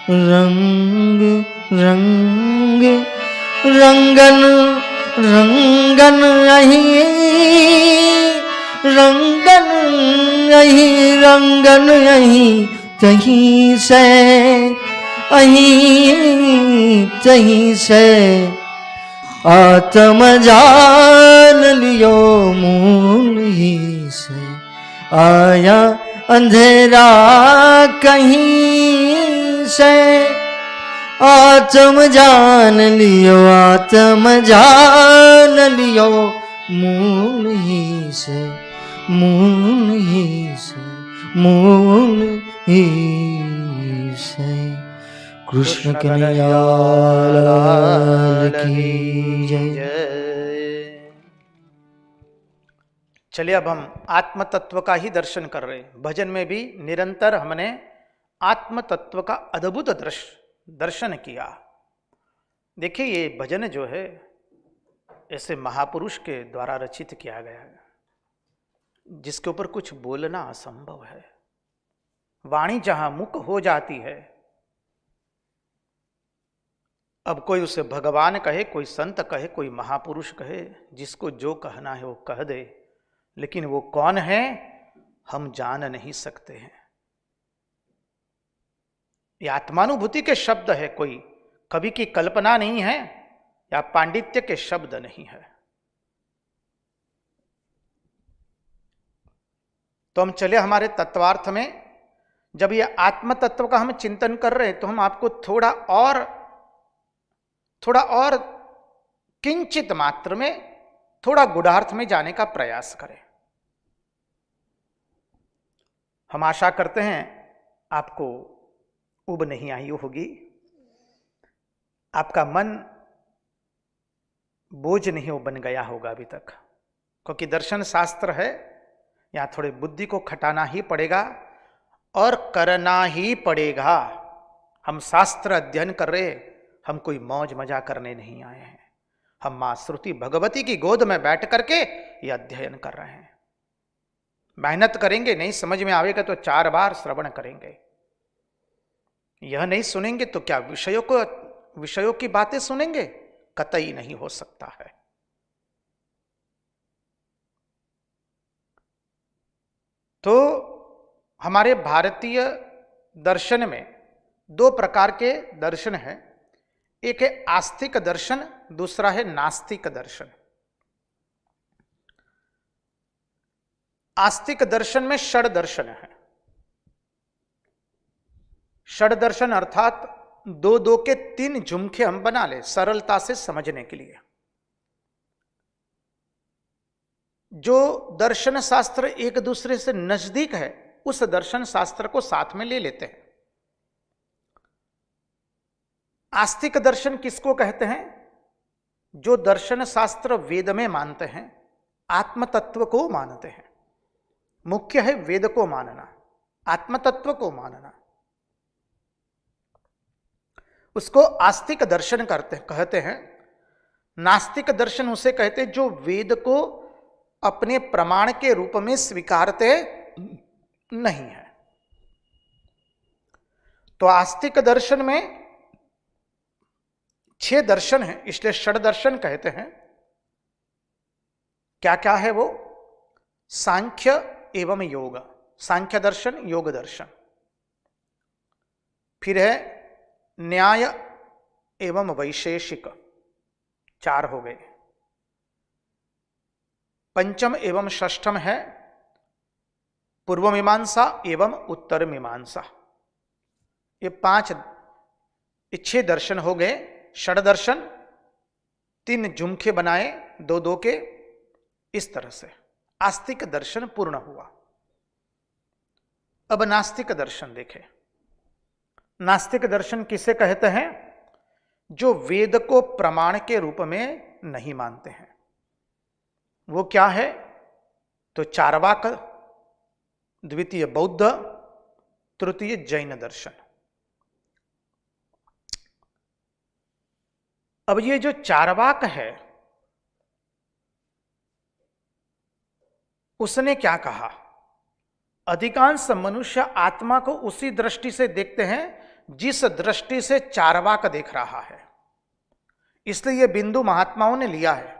रंग रंग, रंगन रंगन यहीं, रंगन यहीं, रंगन यहीं तहीं से, अहीं तहीं से। आत्म जान लियो मूल ही से। आया अंधेरा कहीं से, आत्म जान लियो, आत्म जान लियो मूल ही से, मूल ही से, मूल ही से। कृष्ण कन्हैया लाल की जय। चलिए अब हम आत्म तत्व का ही दर्शन कर रहे हैं। भजन में भी निरंतर हमने आत्म तत्व का अद्भुत दर्शन किया। देखिए ये भजन जो है ऐसे महापुरुष के द्वारा रचित किया गया है जिसके ऊपर कुछ बोलना असंभव है। वाणी जहां मुक हो जाती है, अब कोई उसे भगवान कहे, कोई संत कहे, कोई महापुरुष कहे, जिसको जो कहना है वो कह दे, लेकिन वो कौन है हम जान नहीं सकते हैं। ये आत्मानुभूति के शब्द है। कोई कवि की कल्पना नहीं है या पांडित्य के शब्द नहीं है। तो हम चले हमारे तत्वार्थ में। जब ये आत्म तत्व का हम चिंतन कर रहे हैं तो हम आपको थोड़ा और किंचित मात्र में थोड़ा गूढ़ार्थ में जाने का प्रयास करें। हम आशा करते हैं आपको उब नहीं आई होगी, आपका मन बोझ नहीं बन गया होगा अभी तक, क्योंकि दर्शन शास्त्र है, यहां थोड़ी बुद्धि को खटाना ही पड़ेगा और करना ही पड़ेगा। हम शास्त्र अध्ययन कर रहे, हम कोई मौज मजा करने नहीं आए हैं। हम मां श्रुति भगवती की गोद में बैठ करके ये अध्ययन कर रहे हैं। मेहनत करेंगे, नहीं समझ में आवेगा तो 4 बार श्रवण करेंगे। यह नहीं सुनेंगे तो क्या विषयों की बातें सुनेंगे? कतई नहीं हो सकता है। तो हमारे भारतीय दर्शन में 2 प्रकार के दर्शन हैं। एक है आस्तिक दर्शन, दूसरा है नास्तिक दर्शन। आस्तिक दर्शन में षड दर्शन है। षड दर्शन अर्थात 2-2 के 3 झुमके हम बना ले सरलता से समझने के लिए। जो दर्शन शास्त्र एक दूसरे से नजदीक है उस दर्शन शास्त्र को साथ में ले लेते हैं। आस्तिक दर्शन किसको कहते हैं? जो दर्शन शास्त्र वेद में मानते हैं, आत्म तत्व को मानते हैं। मुख्य है वेद को मानना, आत्म तत्व को मानना। उसको आस्तिक दर्शन कहते हैं। नास्तिक दर्शन उसे कहते हैं जो वेद को अपने प्रमाण के रूप में स्वीकारते नहीं है। तो आस्तिक दर्शन में 6 दर्शन हैं, इसलिए षड दर्शन कहते हैं। क्या क्या है वो? सांख्य एवं योग, सांख्य दर्शन, योग दर्शन। फिर है न्याय एवं वैशेषिक, 4 हो गए। पंचम एवं षष्ठम है पूर्व मीमांसा एवं उत्तर मीमांसा। ये 6 दर्शन हो गए। षड दर्शन, 3 झुमके बनाए 2-2 के, इस तरह से आस्तिक दर्शन पूर्ण हुआ। अब नास्तिक दर्शन देखें। नास्तिक दर्शन किसे कहते हैं? जो वेद को प्रमाण के रूप में नहीं मानते हैं। वो क्या है? तो चार्वाक, द्वितीय बौद्ध, तृतीय जैन दर्शन। अब ये जो चार्वाक है उसने क्या कहा? अधिकांश मनुष्य आत्मा को उसी दृष्टि से देखते हैं जिस दृष्टि से चार्वाक देख रहा है। इसलिए यह बिंदु महात्माओं ने लिया है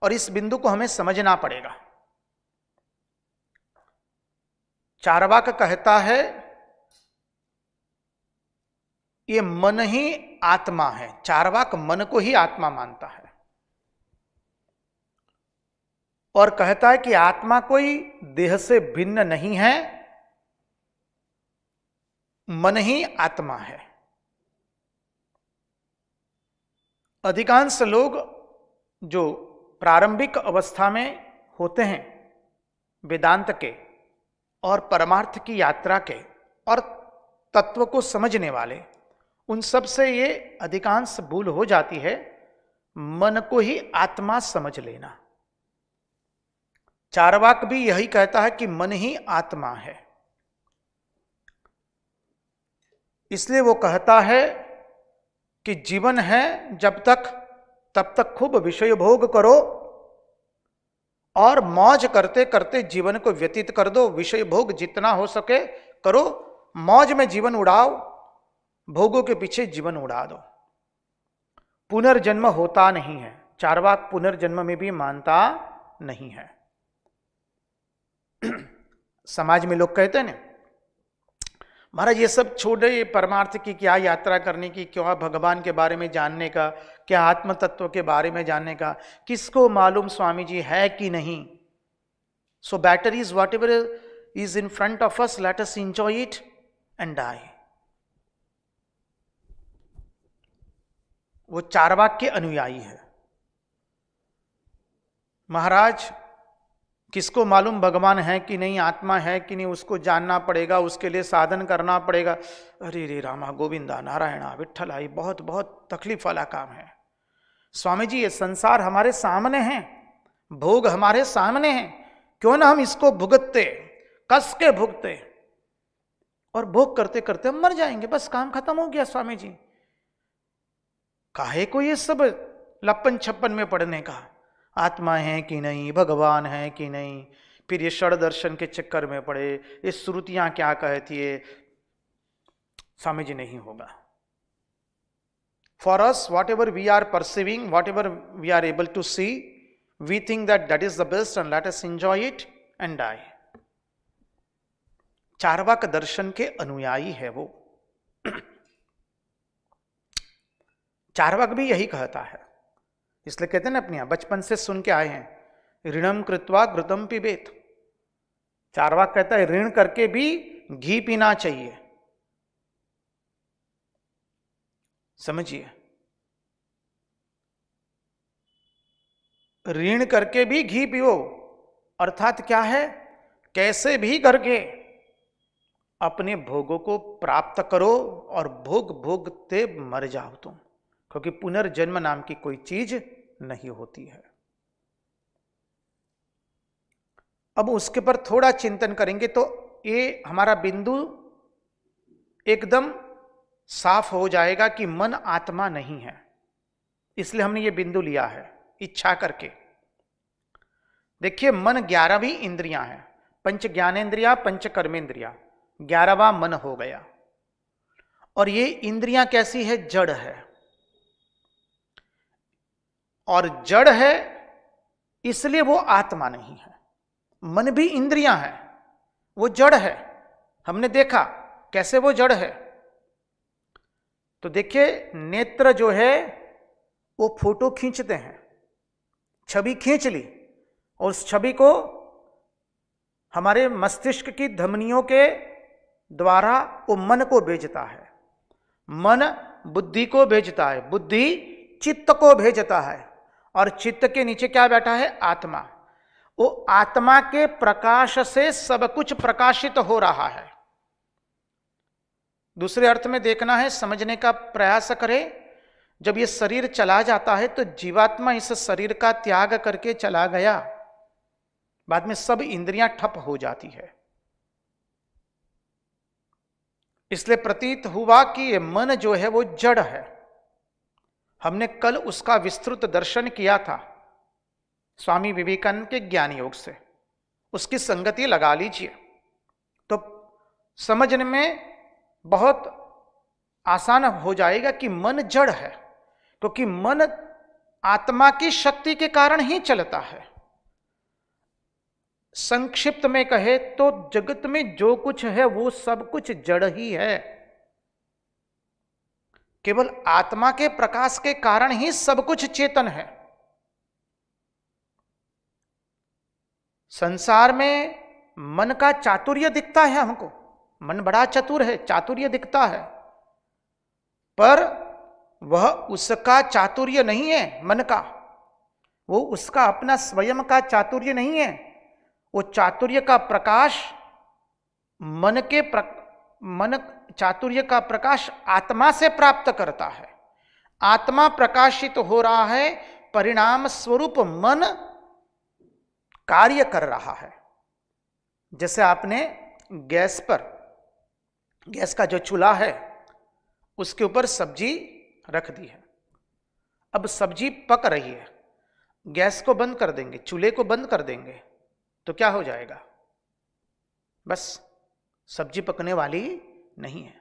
और इस बिंदु को हमें समझना पड़ेगा। चार्वाक कहता है ये मन ही आत्मा है। चार्वाक मन को ही आत्मा मानता है और कहता है कि आत्मा कोई देह से भिन्न नहीं है, मन ही आत्मा है। अधिकांश लोग जो प्रारंभिक अवस्था में होते हैं वेदांत के और परमार्थ की यात्रा के और तत्व को समझने वाले, उन सब से ये अधिकांश भूल हो जाती है, मन को ही आत्मा समझ लेना। चार्वाक भी यही कहता है कि मन ही आत्मा है। इसलिए वो कहता है कि जीवन है जब तक, तब तक खूब विषय भोग करो और मौज करते करते जीवन को व्यतीत कर दो। विषय भोग जितना हो सके करो, मौज में जीवन उड़ाओ, भोगों के पीछे जीवन उड़ा दो। पुनर्जन्म होता नहीं है। चार्वाक पुनर्जन्म में भी मानता नहीं है। समाज में लोग कहते हैं ना, महाराज ये सब छोड़े, ये परमार्थ की क्या यात्रा करने की, क्यों भगवान के बारे में जानने का, क्या आत्म तत्व के बारे में जानने का, किसको मालूम स्वामी जी है कि नहीं। So better is whatever is in front of us, let us enjoy it and die. वो चार्वाक के अनुयायी है। महाराज किसको मालूम भगवान है कि नहीं, आत्मा है कि नहीं, उसको जानना पड़ेगा, उसके लिए साधन करना पड़ेगा। अरे रे रामा गोविंदा नारायणा विठ्ठला, ये बहुत बहुत तकलीफ वाला काम है। स्वामी जी ये संसार हमारे सामने है, भोग हमारे सामने हैं, क्यों ना हम इसको भुगतते, कस के भुगते, और भोग करते करते हम मर जाएंगे, बस काम खत्म हो गया। स्वामी जी काहे को ये सब लप्पन छप्पन में पड़ने का, आत्मा है कि नहीं, भगवान है कि नहीं, फिर ये षड दर्शन के चक्कर में पड़े, ये श्रुतियां क्या कहती है। स्वामी जी नहीं होगा। For us whatever we are perceiving, whatever we are able to see, we think that that is the best and let us enjoy it and die. Charvaka दर्शन के अनुयायी है वो। चार्वाक भी यही कहता है, इसलिए कहते हैं ना अपने यहां बचपन से सुन के आए हैं, ऋणम कृत्वा घृतम पिबेत। चार्वाक कहता है ऋण करके भी घी पीना चाहिए। समझिए, ऋण करके भी घी पियो, अर्थात क्या है, कैसे भी करके अपने भोगों को प्राप्त करो और भोग भोगते मर जाओ तुम, क्योंकि पुनर्जन्म नाम की कोई चीज नहीं होती है। अब उसके पर थोड़ा चिंतन करेंगे तो ये हमारा बिंदु एकदम साफ हो जाएगा कि मन आत्मा नहीं है। इसलिए हमने ये बिंदु लिया है इच्छा करके। देखिए मन 11वीं इंद्रियां हैं, पंच ज्ञानेन्द्रिया पंच कर्मेंद्रिया, 11वां मन हो गया। और ये इंद्रियां कैसी है, जड़ है, और जड़ है इसलिए वो आत्मा नहीं है। मन भी इंद्रियां है, वो जड़ है। हमने देखा कैसे वो जड़ है। तो देखिए नेत्र जो है वो फोटो खींचते हैं, छवि खींच ली और उस छवि को हमारे मस्तिष्क की धमनियों के द्वारा वो मन को भेजता है, मन बुद्धि को भेजता है, बुद्धि चित्त को भेजता है, और चित्त के नीचे क्या बैठा है, आत्मा। वो आत्मा के प्रकाश से सब कुछ प्रकाशित हो रहा है। दूसरे अर्थ में देखना है, समझने का प्रयास करें। जब ये शरीर चला जाता है तो जीवात्मा इस शरीर का त्याग करके चला गया, बाद में सब इंद्रियां ठप हो जाती है। इसलिए प्रतीत हुआ कि ये मन जो है वो जड़ है। हमने कल उसका विस्तृत दर्शन किया था स्वामी विवेकानंद के ज्ञान योग से, उसकी संगति लगा लीजिए तो समझने में बहुत आसान हो जाएगा कि मन जड़ है, क्योंकि मन आत्मा की शक्ति के कारण ही चलता है। संक्षिप्त में कहे तो जगत में जो कुछ है वो सब कुछ जड़ ही है। केवल आत्मा के प्रकाश के कारण ही सब कुछ चेतन है। संसार में मन का चातुर्य दिखता है हमको, मन बड़ा चतुर है, चातुर्य दिखता है, पर वह उसका चातुर्य नहीं है मन का, वो उसका अपना स्वयं का चातुर्य नहीं है। वो चातुर्य का प्रकाश मन चातुर्य का प्रकाश आत्मा से प्राप्त करता है। आत्मा प्रकाशित हो रहा है, परिणाम स्वरूप मन कार्य कर रहा है। जैसे आपने गैस पर, गैस का जो चूल्हा है उसके ऊपर सब्जी रख दी है, अब सब्जी पक रही है, गैस को बंद कर देंगे, चूल्हे को बंद कर देंगे तो क्या हो जाएगा, बस सब्जी पकने वाली नहीं है,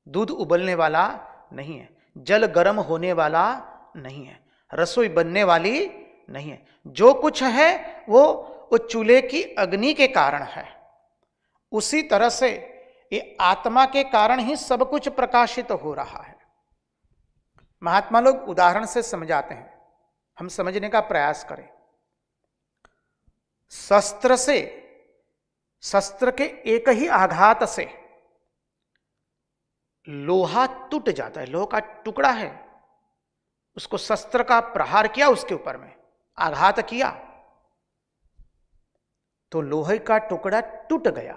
दूध उबलने वाला नहीं है, जल गर्म होने वाला नहीं है, रसोई बनने वाली नहीं है। जो कुछ है वो चूल्हे की अग्नि के कारण है। उसी तरह से ये आत्मा के कारण ही सब कुछ प्रकाशित हो रहा है। महात्मा लोग उदाहरण से समझाते हैं, हम समझने का प्रयास करें। शस्त्र के एक ही आघात से लोहा टूट जाता है। लोहा का टुकड़ा है, उसको शस्त्र का प्रहार किया, उसके ऊपर में आघात किया तो लोहे का टुकड़ा टूट गया।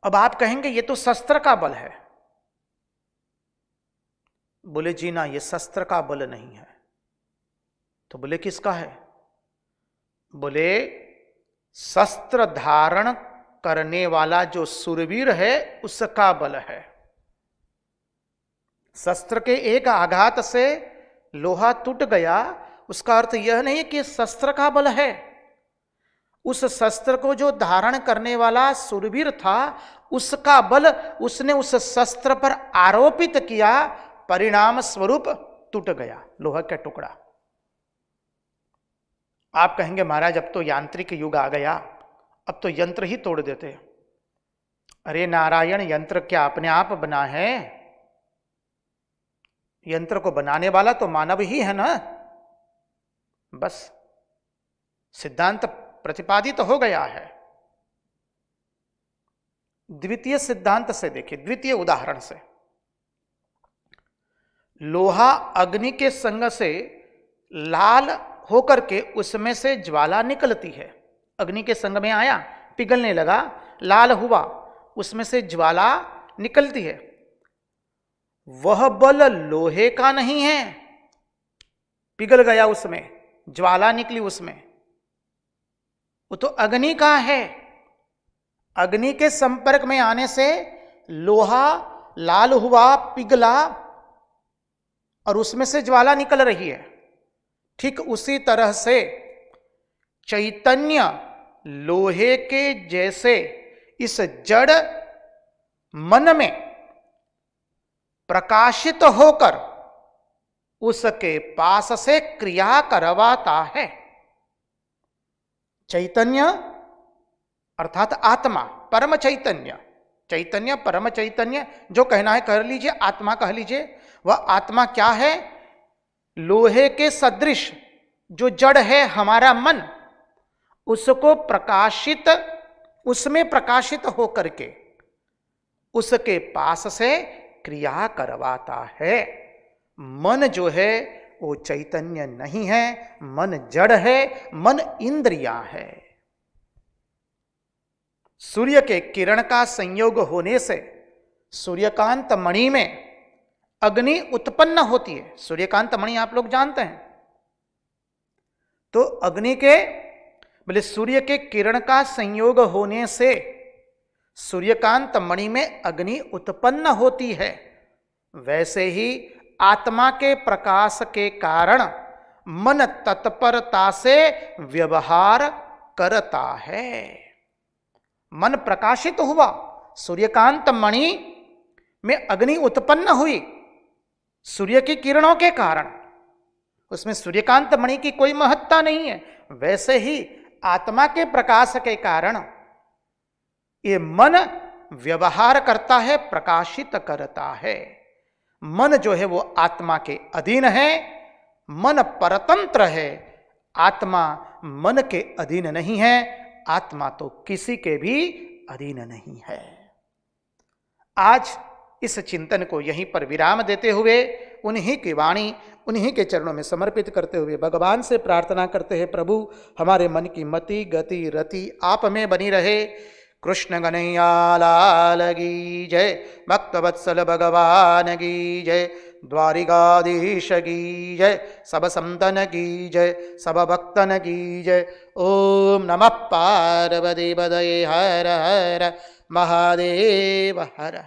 अब आप कहेंगे ये तो शस्त्र का बल है। बोले जी ना, ये शस्त्र का बल नहीं है। तो बोले किसका है? बोले शस्त्र धारण करने वाला जो शूरवीर है उसका बल है। शस्त्र के एक आघात से लोहा टूट गया, उसका अर्थ यह नहीं कि शस्त्र का बल है। उस शस्त्र को जो धारण करने वाला शूरवीर था उसका बल उसने उस शस्त्र पर आरोपित किया, परिणाम स्वरूप टूट गया लोहा का टुकड़ा। आप कहेंगे महाराज अब तो यांत्रिक युग आ गया, अब तो यंत्र ही तोड़ देते। अरे नारायण, यंत्र क्या अपने आप बना है? यंत्र को बनाने वाला तो मानव ही है ना। बस सिद्धांत प्रतिपादित हो गया है। द्वितीय सिद्धांत से देखिए, द्वितीय उदाहरण से। लोहा अग्नि के संग से लाल होकर के उसमें से ज्वाला निकलती है। अग्नि के संग में आया, पिघलने लगा, लाल हुआ, उसमें से ज्वाला निकलती है। वह बल लोहे का नहीं है। पिघल गया, उसमें ज्वाला निकली, उसमें वो तो अग्नि का है। अग्नि के संपर्क में आने से लोहा लाल हुआ, पिघला और उसमें से ज्वाला निकल रही है। ठीक उसी तरह से चैतन्य लोहे के जैसे इस जड़ मन में प्रकाशित होकर उसके पास से क्रिया करवाता है। चैतन्य अर्थात आत्मा, परम चैतन्य, चैतन्य परम चैतन्य जो कहना है कह लीजिए, आत्मा कह लीजिए। वह आत्मा क्या है? लोहे के सदृश जो जड़ है हमारा मन, उसको प्रकाशित, उसमें प्रकाशित होकर के उसके पास से क्रिया करवाता है। मन जो है वो चैतन्य नहीं है, मन जड़ है, मन इंद्रियां है। सूर्य के किरण का संयोग होने से सूर्यकांत मणि में अग्नि उत्पन्न होती है। सूर्यकांत मणि आप लोग जानते हैं। तो अग्नि के बोले सूर्य के किरण का संयोग होने से सूर्यकांत मणि में अग्नि उत्पन्न होती है। वैसे ही आत्मा के प्रकाश के कारण मन तत्परता से व्यवहार करता है। मन प्रकाशित हुआ, सूर्यकांत मणि में अग्नि उत्पन्न हुई सूर्य की किरणों के कारण। उसमें सूर्यकांत मणि की कोई महत्ता नहीं है। वैसे ही आत्मा के प्रकाश के कारण ये मन व्यवहार करता है, प्रकाशित करता है। मन जो है वो आत्मा के अधीन है, मन परतंत्र है, आत्मा मन के अधीन नहीं है। आत्मा तो किसी के भी अधीन नहीं है। आज इस चिंतन को यहीं पर विराम देते हुए उन्हीं की वाणी उन्हीं के चरणों में समर्पित करते हुए भगवान से प्रार्थना करते हैं, प्रभु हमारे मन की मति गति रति आप में बनी रहे। कृष्ण कन्हैया लाल की जय, भक्तवत्सल भगवान की जय, द्वारिकाधीश की जय, सब संतन की जय, सब भक्तन की जय। ओम नमः पार्वती पतये हर हर महादेव हर।